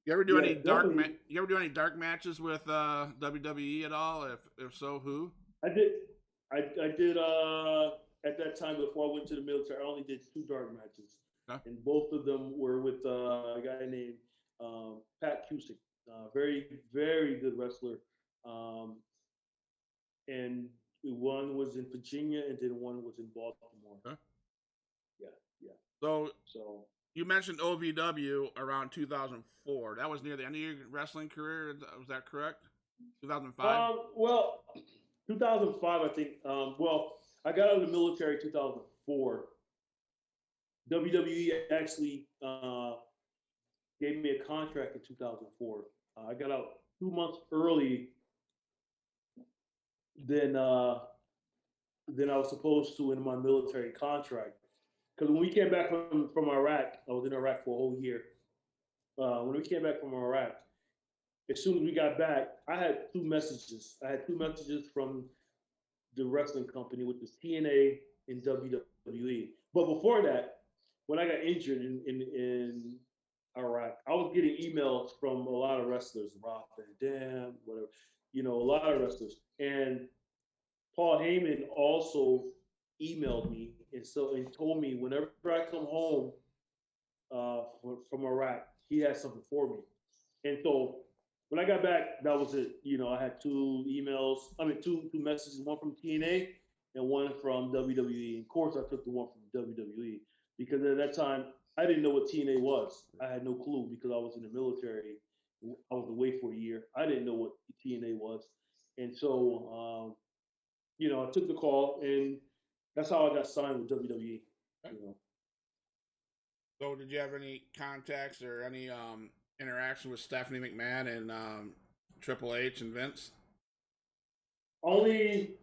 you ever do any dark matches with WWE at all? If so, who? I did at that time before I went to the military. I only did 2 dark matches. Huh? And both of them were with a guy named Pkwy. Very, very good wrestler. And one was in Virginia, and then one was in Baltimore. Huh? Yeah. So you mentioned OVW around 2004. That was near the end of your wrestling career. Was that correct? 2005. Well, 2005, I think. Well, I got out of the military in 2004. WWE actually gave me a contract in 2004. I got out 2 months early than I was supposed to in my military contract. Because when we came back from Iraq, I was in Iraq for a whole year. When we came back from Iraq, as soon as we got back, I had 2 messages. I had 2 messages from the wrestling company, which was TNA in WWE. But before that, when I got injured in Iraq, I was getting emails from a lot of wrestlers, Rob Van Dam, whatever, a lot of wrestlers. And Paul Heyman also emailed me and told me whenever I come home from Iraq, he had something for me. And so when I got back, that was it. I had two emails. I mean, two messages. One from TNA and one from WWE. Of course, I took the one from WWE because at that time I didn't know what TNA was. I had no clue because I was in the military. I was away for a year. I didn't know what TNA was, and so I took the call, and that's how I got signed with WWE. So, did you have any contacts or any interaction with Stephanie McMahon and Triple H and Vince? Only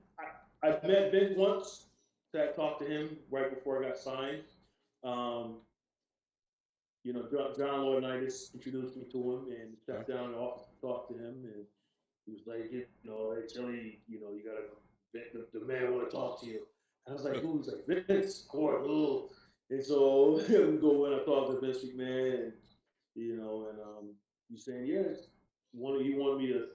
I met Vince once. I talked to him right before I got signed. John Laurinaitis introduced me to him and sat down in the office to talk to him, and he was like, hey, Chilly, you gotta, the man want to talk to you. I was like, who? He's like, Vince, Court, who? And so we go in, I talked to Vince McMahon, and he's saying, yes, he wanted me to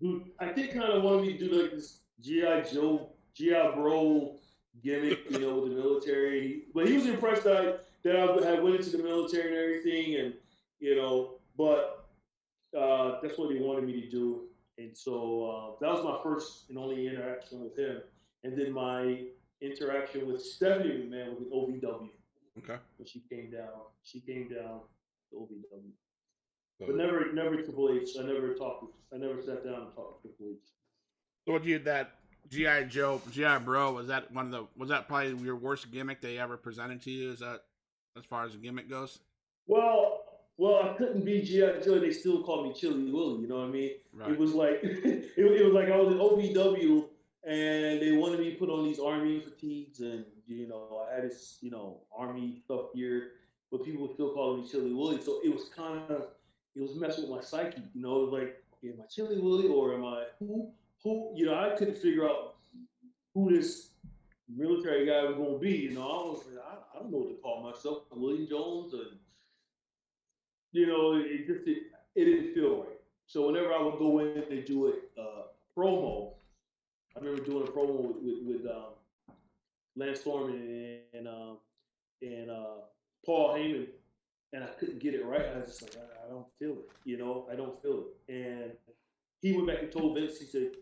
do, I think kind of wanted me to do like this G.I. Joe, G.I. Bro gimmick, with the military. But he was impressed that I had went into the military and everything, and but that's what he wanted me to do. And so that was my first and only interaction with him. And then my interaction with Stephanie McMahon with the OVW. Okay. When she came down to OVW. But never Triple H. I never sat down and talked to Triple H. So what you that G.I. Joe, G.I. Bro, was that probably your worst gimmick they ever presented to you? Is that as far as the gimmick goes? Well, I couldn't be G.I. Joe. They still called me Chilly Willy. You know what I mean? Right. It was like it was like I was in OVW and they wanted me to put on these army fatigues, and I had this army stuff here, but people were still calling me Chilly Willy. So it was messing with my psyche. It was like, am I Chilly Willy or am I who? I couldn't figure out who this military guy was going to be. I was like, I don't know what to call myself, William Jones, and it didn't feel right. So whenever I would go in and do a promo, I remember doing a promo with Lance Storm and Paul Heyman, and I couldn't get it right. I was just like, I don't feel it. I don't feel it. And he went back and told Vince, he said,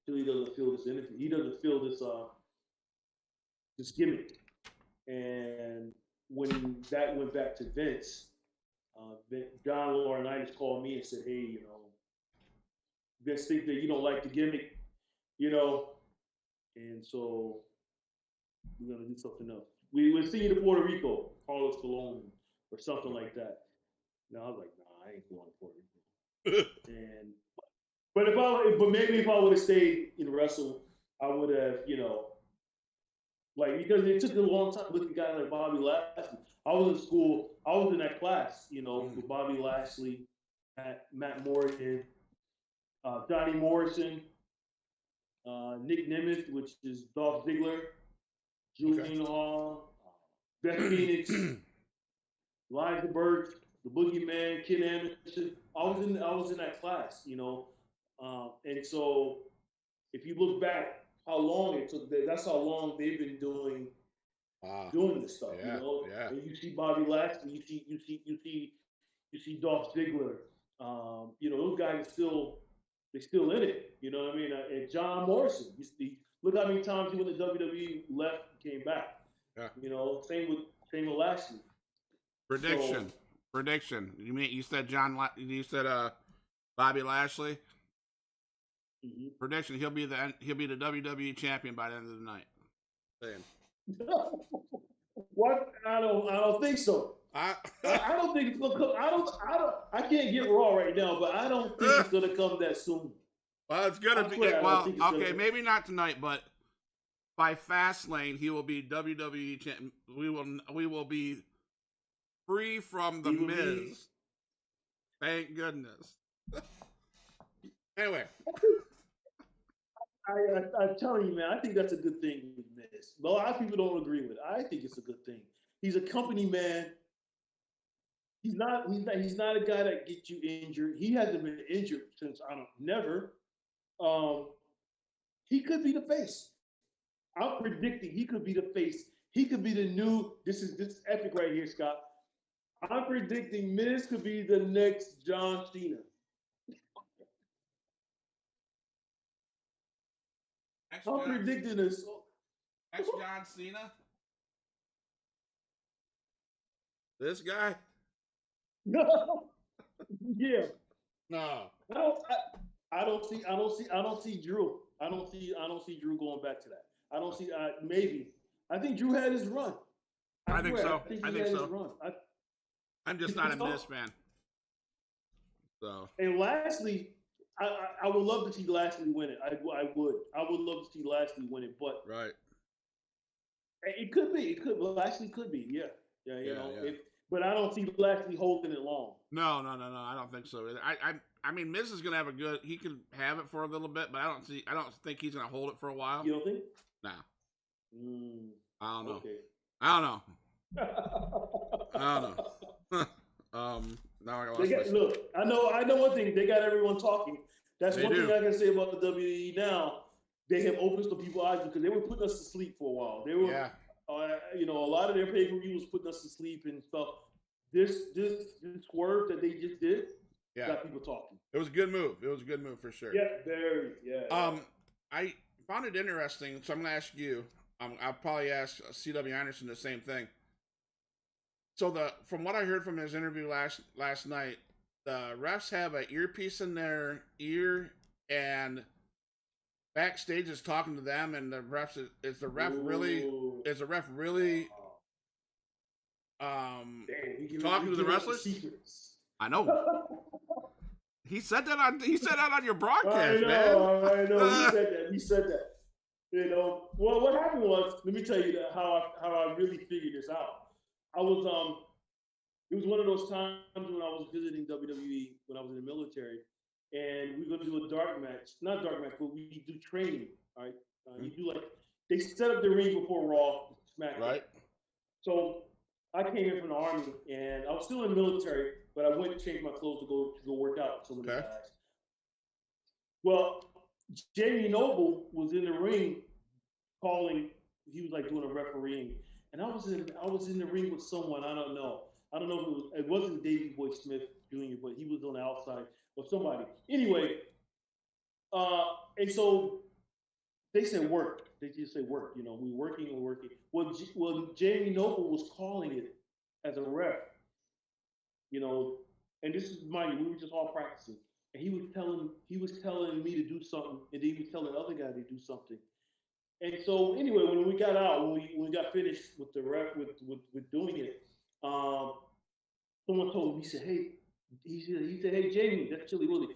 he doesn't feel this energy. He doesn't feel this gimmick. And when that went back to Vince, John Laurinaitis called me and said, hey, Vince think that you don't like the gimmick, and so we're going to do something else. We would see you to Puerto Rico, Carlos Colon, or something like that. And I was like, nah, I ain't going to Puerto Rico. But maybe if I would have stayed in wrestling, I would have, because it took a long time with a guy like Bobby Lashley. I was in school, I was in that class, with Bobby Lashley, Matt Morgan, Johnny Morrison, Nick Nemeth, which is Dolph Ziggler, Julian Hall, Beth Phoenix, Elijah Burke, the Boogeyman, Ken Anderson. I was in that class, and so if you look back how long it took, that's how long they've been doing this stuff. Yeah. And you see Bobby Lashley, you see Dolph Ziggler. Those guys they're still in it. You know what I mean? And John Morrison, look how many times he went to WWE, left, came back. Yeah. Same with Lashley. Prediction. You said Bobby Lashley. Mm-hmm. Prediction: he'll be the WWE champion by the end of the night. Saying. What? I don't think so. I don't think it's gonna come. I can't get Raw right now, but I don't think it's gonna come that soon. Well, it's gonna be. Well, okay, maybe not tonight, but by Fastlane, he will be WWE champion. We will be free from the Miz. Thank goodness. Anyway. I'm telling you, man, I think that's a good thing with Miz. But a lot of people don't agree with it. I think it's a good thing. He's a company man. He's not a guy that gets you injured. He hasn't been injured since never. Um, he could be the face. I'm predicting he could be the face. He could be the new. This is epic right here, Scott. I'm predicting Miz could be the next John Cena. I'm predicting this. Next John Cena. This guy. Yeah. No. I don't see Drew. I don't see Drew going back to that. I don't see maybe. I think Drew had his run. I think so. I think so. I'm just not a Miz fan. So. And lastly, I would love to see Lashley win it. I would love to see Lashley win it, but right. It could be. Lashley could be. Yeah. You know. But I don't see Lashley holding it long. No. I don't think so. I mean, Miz is gonna have a good. He can have it for a little bit, but I don't think he's gonna hold it for a while. You don't think? Nah. I don't know. Okay. I don't know. Now I look, I know one thing. They got everyone talking. That's one thing I can say about the WWE now. They have opened some people's eyes because they were putting us to sleep for a while. They were, a lot of their pay-per-view was putting us to sleep and stuff. This swerve that they just did got people talking. It was a good move. It was a good move for sure. Yeah, very. Yeah. I found it interesting, so I'm gonna ask you. I'll probably ask C.W. Anderson the same thing. So from what I heard from his interview last night, the refs have an earpiece in their ear and backstage is talking to them, and the refs is the ref really talking to the wrestlers? I know. He said that on your broadcast, man. I know. He said that. You know, well, what happened was, let me tell you how I really figured this out. I was it was one of those times when I was visiting WWE when I was in the military, and we were going to do a dark match, not dark match, but we do training. All right, you do they set up the ring before Raw, SmackDown. Right. So I came in from the Army, and I was still in the military, but I went and changed my clothes to go work out with some of the guys. Well, Jamie Noble was in the ring calling. He was like doing a refereeing, and I was in the ring with someone. I don't know if it wasn't Davey Boy Smith Jr., but he was on the outside or somebody. Anyway, and so they said work. They just say work. You know, we're working. Well, Jamie Noble was calling it as a ref. You know, and this is mind you, we were just all practicing. And he was telling me to do something, and then he was telling the other guy to do something. And so anyway, when we got out, when we got finished with the ref with doing it, someone told me, he said, hey Jamie, that's Chilly Willy.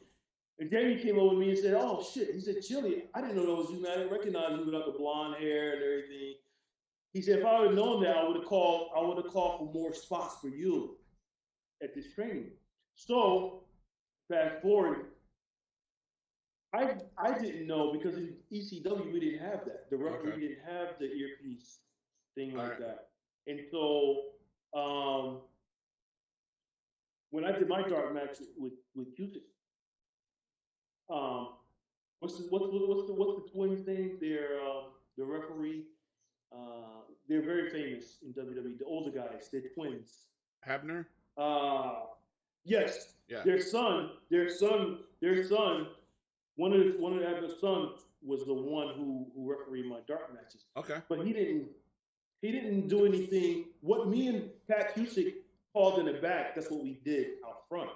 And Jamie came over to me and said, oh shit. He said, Chilly, I didn't know that was you, man. I didn't recognize you without the blonde hair and everything. He said, if I would have known that, I would have called for more spots for you at this training. So fast forward, I didn't know because in ECW we didn't have that. The referee didn't have the earpiece thing like that. And so when I did my dark match with Cusick, what's the twins' name? They're the referee. They're very famous in WWE. The older guys, they're twins. Hebner. Yes. Yeah. Their son. One of the sons was the one who refereed my dark matches. Okay. But he didn't do anything. What me and Pat Cusick called in the back, that's what we did out front.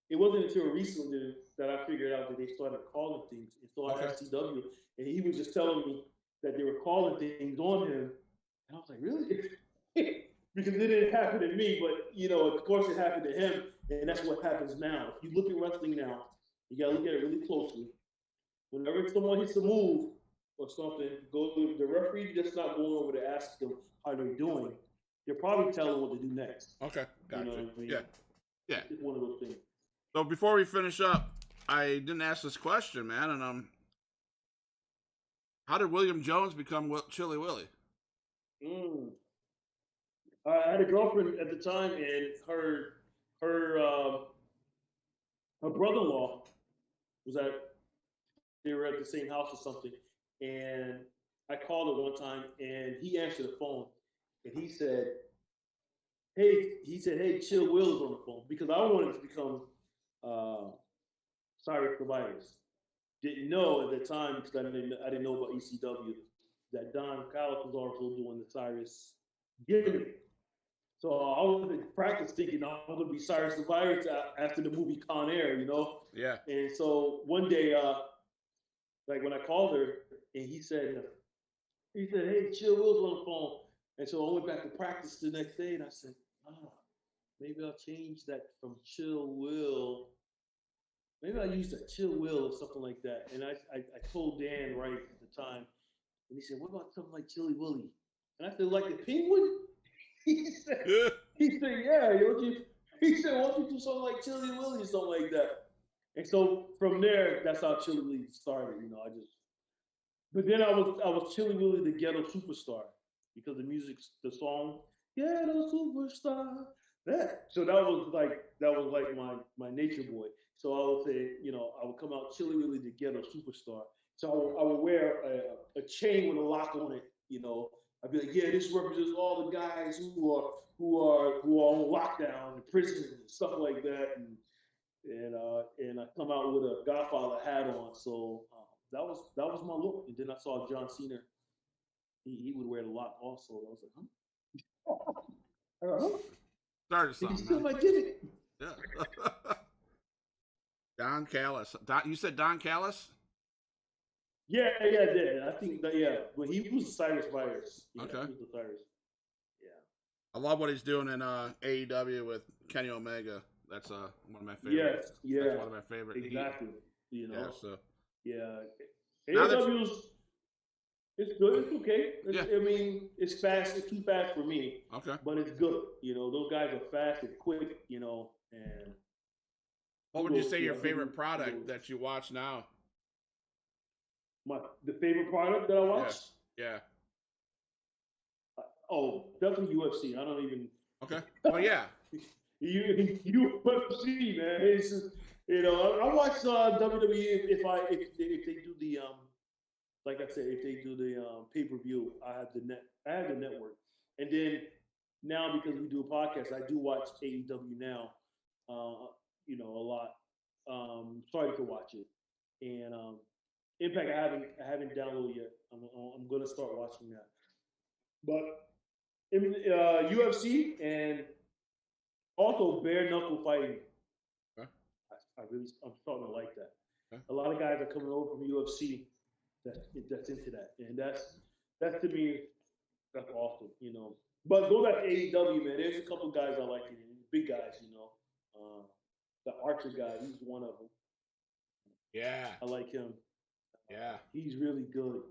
It wasn't until recently that I figured out that they started calling things. And so I asked CW, and he was just telling me that they were calling things on him. And I was like, really? Because it didn't happen to me, but, you know, of course it happened to him. And that's what happens now. If you look at wrestling now, you got to look at it really closely. Whenever someone hits a move or something, go to the referee just not going over to ask them how they're doing. They're probably telling what to do next. Okay, gotcha. You know what I mean? Yeah. It's one of those things. So before we finish up, I didn't ask this question, man, and How did William Jones become Chilly Willy? I had a girlfriend at the time, and her brother-in-law was they were at the same house or something, and I called her one time, and he answered the phone, and he said, "Hey, Chill Will is on the phone," because I wanted to become Cyrus the Virus. Didn't know at the time because I didn't know about ECW that Don Callis was also doing the Cyrus gimmick. So I was in practice thinking I'm going to be Cyrus the Virus after the movie Con Air, you know? Yeah. And so one day, like when I called her, and he said, "Hey, Chill Will's on the phone." And so I went back to practice the next day, and I said, maybe I'll change that from Chill Will. Maybe I'll use that Chill Will or something like that. And I told Dan right at the time, and he said, "What about something like Chilly Willy?" And I said, "Like the Penguin?" He said, "Yeah." He said, "Why don't you do something like Chilly Willy or something like that?" And so from there, that's how Chilly Willy started. You know, but then I was Chilly Willy the Ghetto Superstar because the music, the song, Ghetto Superstar. So that was like my nature boy. So I would say, you know, I would come out Chilly Willy the Ghetto Superstar. So I would wear a chain with a lock on it, you know. I'd be like, "Yeah, this represents all the guys who are on lockdown in prison and stuff like that," and I come out with a Godfather hat on. So that was my look. And then I saw John Cena. He would wear the lock also. I was like, huh? Started something. He still might get it. Yeah. Don Callis. You said Don Callis? Yeah, I did. I think that, yeah. Well, he was the Cyrus Virus. Yeah, okay. He was the Cyrus. Yeah. I love what he's doing in AEW with Kenny Omega. That's one of my favorites. Yes, yeah. That's one of my favorites. Exactly. You know. Yeah. So. Yeah. AEW's it's good. It's okay. I mean, it's fast. It's too fast for me. Okay. But it's good. You know, those guys are fast and quick. You know, and. What would you say your favorite product that you watch now? The favorite product that I watch? Yeah. Definitely UFC. I don't even. Okay. Well, yeah. UFC, man. It's just, you know, I watch WWE if they do the like I said, if they do the pay-per-view. I have the network, and then now because we do a podcast, I do watch AEW now. You know, a lot. Starting to watch it, and Impact I haven't downloaded yet. I'm gonna start watching that. But in UFC and also bare knuckle fighting, I'm starting to like that. A lot of guys are coming over from UFC that's into that, and that's to me that's awesome, you know. But go back to AEW, man. There's a couple guys I like, big guys, you know. The Archer guy, he's one of them. Yeah, I like him. Yeah, he's really good.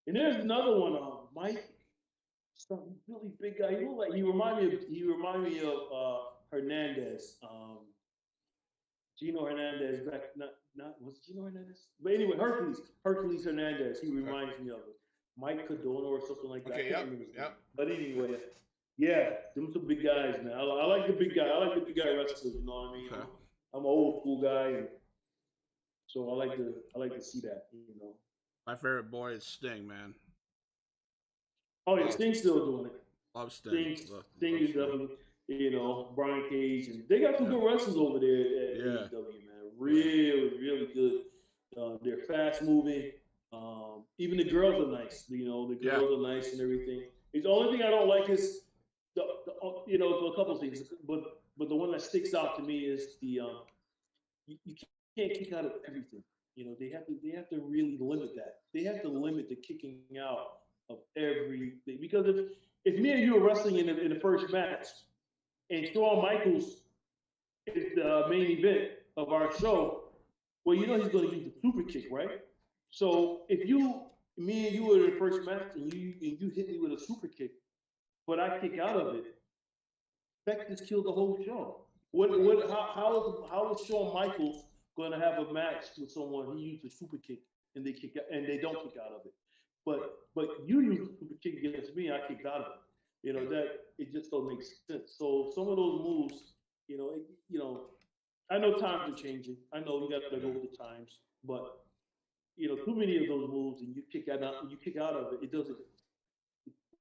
And there's another one, Mike, some really big guy. He remind me of Hernandez. Gino Hernandez back not was it Gino Hernandez? But anyway, Hercules Hernandez. He reminds me of it. Mike Cardona or something like that. Okay, yep. But anyway, yeah, them some big guys, man. I like the big guy. I like the big guy wrestlers. You know what I mean? Okay. I'm an old school guy, and so I like to see that. You know. My favorite boy is Sting, man. Oh yeah, Sting's still doing it. Love Sting. Sting is definitely, you know, Brian Cage, and they got some good wrestlers over there at AEW, man. Really good. They're fast moving. Even the girls are nice. You know, the girls are nice and everything. The only thing I don't like is the you know, a couple of things, but the one that sticks out to me is the you can't kick out of everything. You know, they have to really limit that. They have to limit the kicking out of everything, because if me and you are wrestling in the first match, and Shawn Michaels is the main event of our show, well, you know he's going to use the super kick, right? So if me and you were in the first match, and you hit me with a super kick, but I kick out of it, that just killed the whole show. How is Shawn Michaels going to have a match with someone he used a super kick and they don't kick out of it? But you used super kick against me, I kicked out of it. You know, that it just don't make sense. So some of those moves, I know times are changing. I know we got to go with the times, but too many of those moves and you kick out of it, it doesn't.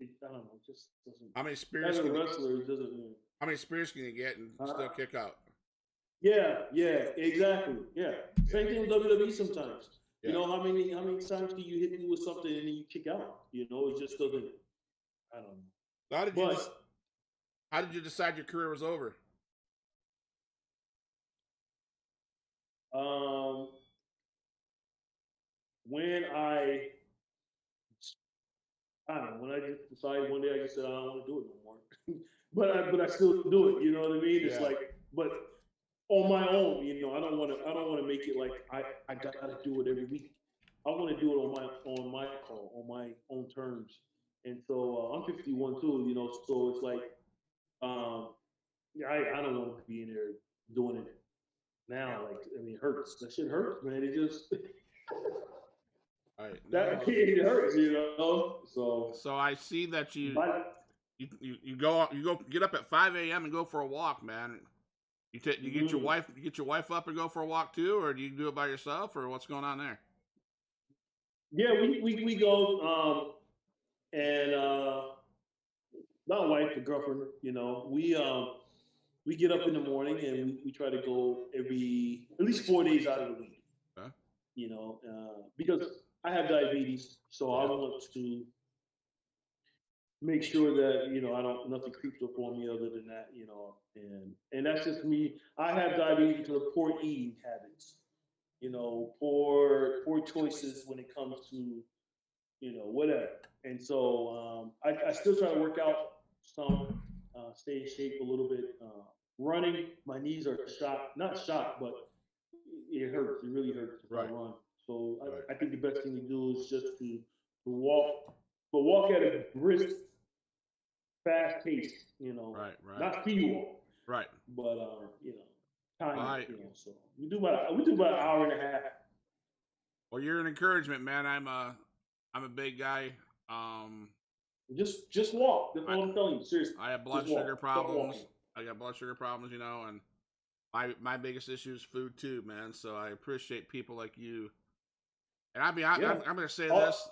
I don't know, it just doesn't. How many spears? As a wrestler, it doesn't. How many spears can you get and still kick out? Yeah, exactly. Yeah, same thing with WWE sometimes. Yeah. You know, how many times can you hit me with something and then you kick out? You know, it just doesn't. I don't know. How did you decide your career was over? When I don't know, when I just decided one day, I just said I don't want to do it no more. but I still do it. You know what I mean? It's like, but on my own, I don't want to make it like I gotta do it every week. I want to do it on my call, on my own terms. And so I'm 51 too, so it's like I don't want to be in there doing it now. Like, I mean, it hurts. That shit hurts, man. It just it hurts, So I see that you go get up at 5 a.m. and go for a walk, man. You get your wife up and go for a walk too, or do you do it by yourself, or what's going on there? Yeah, we go and not wife, but girlfriend. We get up in the morning and we try to go at least 4 days out of the week. Okay. Because I have diabetes, so I want to make sure that nothing creeps up on me other than that, and that's just me. I have diabetes because of poor eating habits, poor choices when it comes to whatever. And so I still try to work out some, stay in shape a little bit. Running, my knees are not shot, but it hurts. It really hurts if I run. So I think the best thing to do is just to walk, but walk at a brisk, fast pace. Not speed walk. Right. But time. So we do about an hour and a half. Well, you're an encouragement, man. I'm a big guy. Just walk. That's all I'm telling you. Seriously. I have blood sugar problems. I got blood sugar problems, and my biggest issue is food too, man. So I appreciate people like you. And I'm going to say this.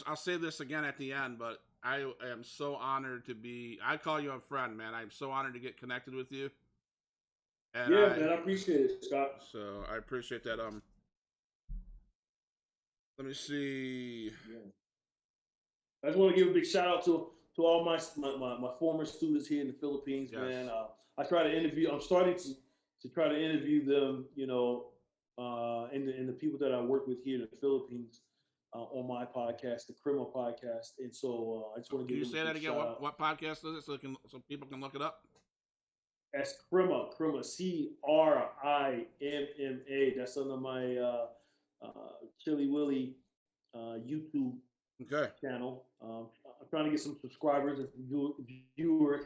I'll say this again at the end, but I am so honored to be. I call you a friend, man. I'm so honored to get connected with you. And man, I appreciate it, Scott. So I appreciate that. Let me see. Yeah. I just want to give a big shout out to all my former students here in the Philippines, yes. Man. I try to interview. I'm starting to try to interview them, and the people that I work with here in the Philippines on my podcast, the Criminal Podcast. And so I just want to give. Can you say that again? What podcast is it, so people can look it up? That's Crima, CRIMMA. That's under my Chilly Willy YouTube channel. I'm trying to get some subscribers and viewers.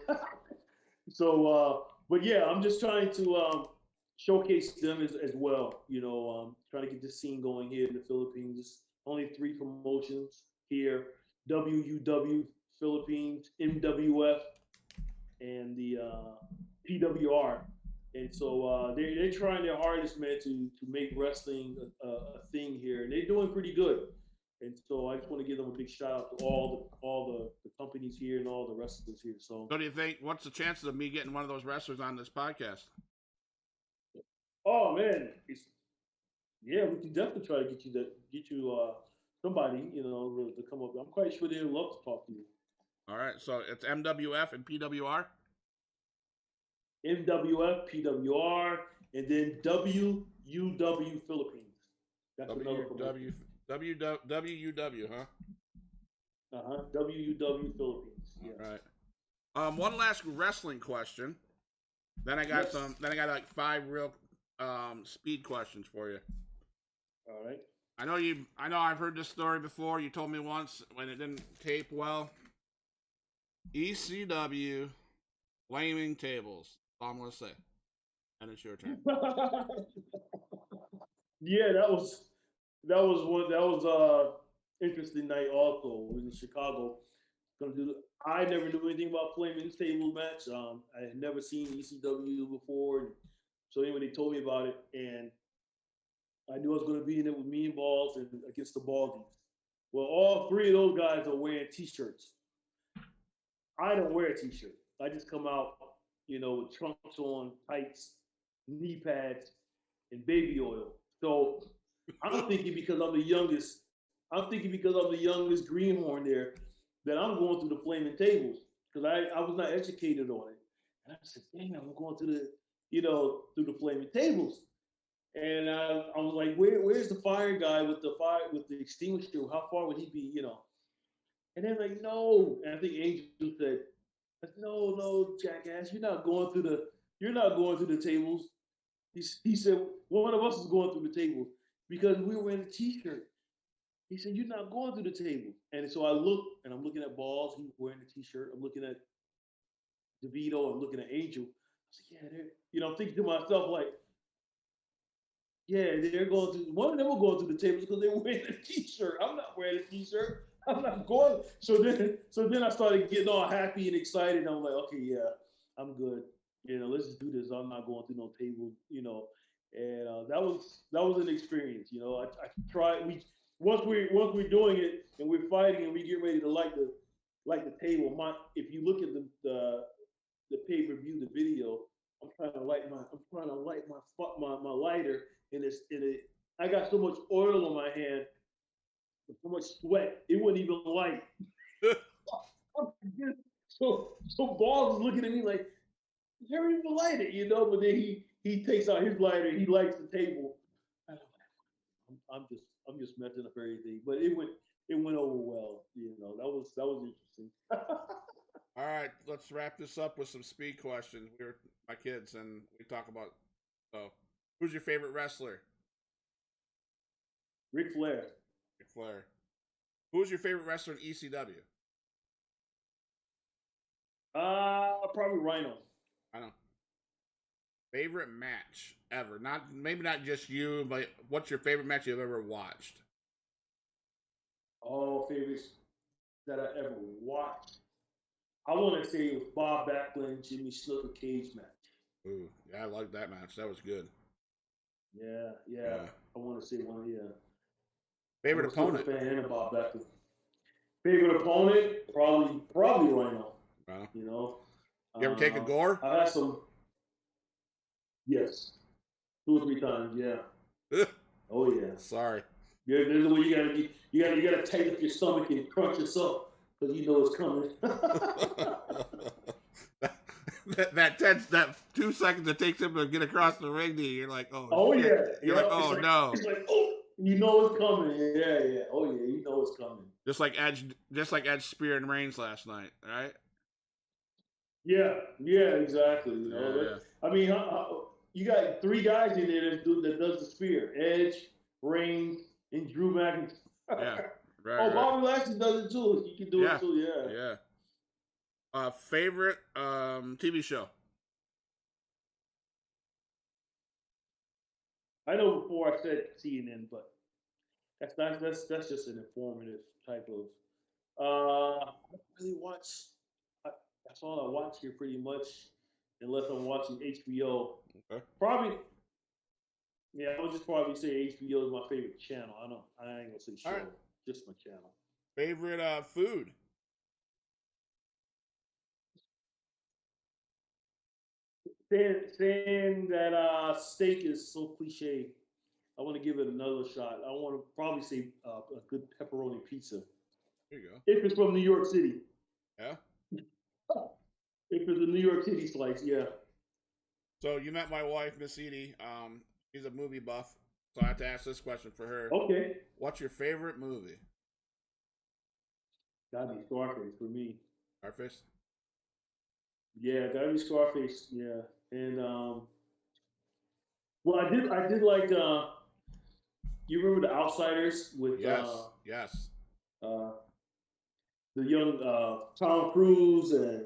So, but yeah, I'm just trying to showcase them as well. Trying to get this scene going here in the Philippines. Only 3 promotions here: WUW Philippines, MWF, and the PWR. And so they're trying their hardest, man, to make wrestling a thing here, and they're doing pretty good. And so I just want to give them a big shout out to all the companies here and all the wrestlers here. So, what do you think? What's the chances of me getting one of those wrestlers on this podcast? Oh man, we can definitely try to get you somebody to come up. I'm quite sure they'd love to talk to you. All right, so it's MWF and PWR. MWF, PWR, and then WUW Philippines. That's another promotion. WUW, huh? WUW Philippines. Yes. All right. One last wrestling question. Then I got Then I got like 5 real speed questions for you. All right. I know I've heard this story before. You told me once when it didn't tape well. ECW flaming tables. That's all I'm gonna say. And it's your turn. Yeah, that was interesting night. Also, was in Chicago. Gonna do. I never knew anything about Flaming Table match. I had never seen ECW before, so anyway, they told me about it, and I knew I was going to be in it with me and Balls and against the Baldies. Well, all three of those guys are wearing T-shirts. I don't wear a T-shirt. I just come out, with trunks on, tights, knee pads, and baby oil. So I'm thinking because I'm the youngest, greenhorn there, that I'm going through the flaming tables because I was not educated on it. And I said, dang, I'm going through through the flaming tables. And I was like, where's the fire guy with the extinguisher? How far would he be? And they're like, no. And I think Angel said, no, jackass, you're not going through the tables. He said, one of us is going through the tables because we were wearing a T-shirt. He said, you're not going through the table. And so I look, and I'm looking at Balls. He's wearing the T-shirt. I'm looking at DeVito. I'm looking at Angel. I was like, yeah, I'm thinking to myself, like, yeah, they're going through. One of them were going through the tables because they were wearing a T-shirt. I'm not wearing a T-shirt. I'm not going. So then I started getting all happy and excited. I'm like, okay, yeah, I'm good. Let's just do this. I'm not going through no table. And that was an experience. I tried. Once we're doing it and we're fighting and we get ready to light the table. If you look at the pay-per-view, the video, I'm trying to light my lighter, and I got so much oil on my hand, so much sweat, it wouldn't even light. so Balls is looking at me like, never even light it, but then he takes out his lighter, he lights the table. And I'm just messing up everything. But it went over well. That was interesting. All right, let's wrap this up with some speed questions. We're my kids, and we talk about. So, who's your favorite wrestler? Ric Flair. Ric Flair. Who's your favorite wrestler in ECW? Probably Rhino. I know. Favorite match ever? Maybe not just you, but what's your favorite match you've ever watched? Oh, favorites that I ever watched. I want to say it was Bob Backlund, Jimmy Snuka cage match. Ooh, yeah, I like that match. That was good. Yeah. I want to say one. Yeah. Favorite opponent? Fan of Bob Backlund. Favorite opponent? Probably Rhino. Rhino. You ever take a gore? I had some. Yes. 2 or 3 times. Yeah. Oh yeah. Sorry. Yeah, there's a way you gotta tighten up your stomach and crunch yourself because you know it's coming. that 2 seconds it takes him to get across the ring to you, you're like, oh shit. Yeah. You're like, oh no. It's like, oh, you know it's coming. Yeah. Oh yeah, you know it's coming. Just like Edge Spear and Reigns last night, right? Yeah, exactly. Yeah. I mean, you got 3 guys in there that does the spear: Edge, Reigns, and Drew McIntyre. Yeah. Right. Bobby Lashley does it too. He can do it too. Yeah. Yeah. Favorite TV show? I know before I said CNN, but that's just an informative type of. I don't really watch. That's all I watch here, pretty much, unless I'm watching HBO. Okay. Probably. Yeah, I would just probably say HBO is my favorite channel. I ain't gonna say show. Right. Just my channel. Favorite food? Saying that steak is so cliche, I want to give it another shot. I want to probably say a good pepperoni pizza. There you go. If it's from New York City. Yeah. If it's a New York City slice, yeah. So you met my wife, Miss Edie. She's a movie buff, so I have to ask this question for her. Okay. What's your favorite movie? Gotta be Scarface for me. Scarface? Yeah, gotta be Scarface. Yeah, and well, I did like. You remember The Outsiders with yes. The young Tom Cruise and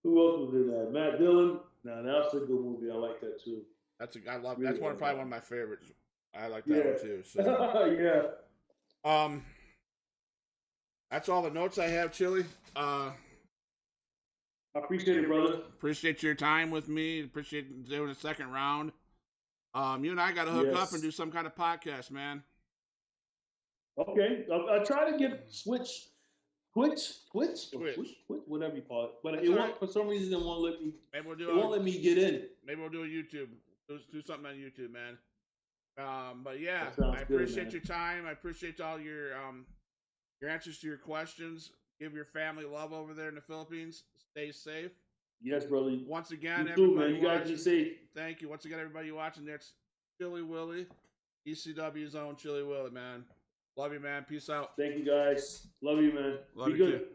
who else was in that? Matt Dillon. Now that's a good movie. I like that too. That's probably one of my favorites. I like that one too. So. Yeah. That's all the notes I have, Chilly. I appreciate it, brother. Appreciate your time with me. Appreciate doing a second round. You and I got to hook up and do some kind of podcast, man. Okay, I try to get Twitch, whatever you call it. But it won't, for some reason, it won't let me. Maybe we'll do. It won't let me get in. Maybe we'll do a YouTube. Do something on YouTube, man. But yeah, I appreciate your time. I appreciate all your answers to your questions. Give your family love over there in the Philippines. Stay safe. Yes, brother. Once again, you too, man. You guys be safe. Thank you. Once again, everybody watching, that's Chilly Willy, ECW's own Chilly Willy, man. Love you, man. Peace out. Thank you, guys. Love you, man. Love be you good. Too.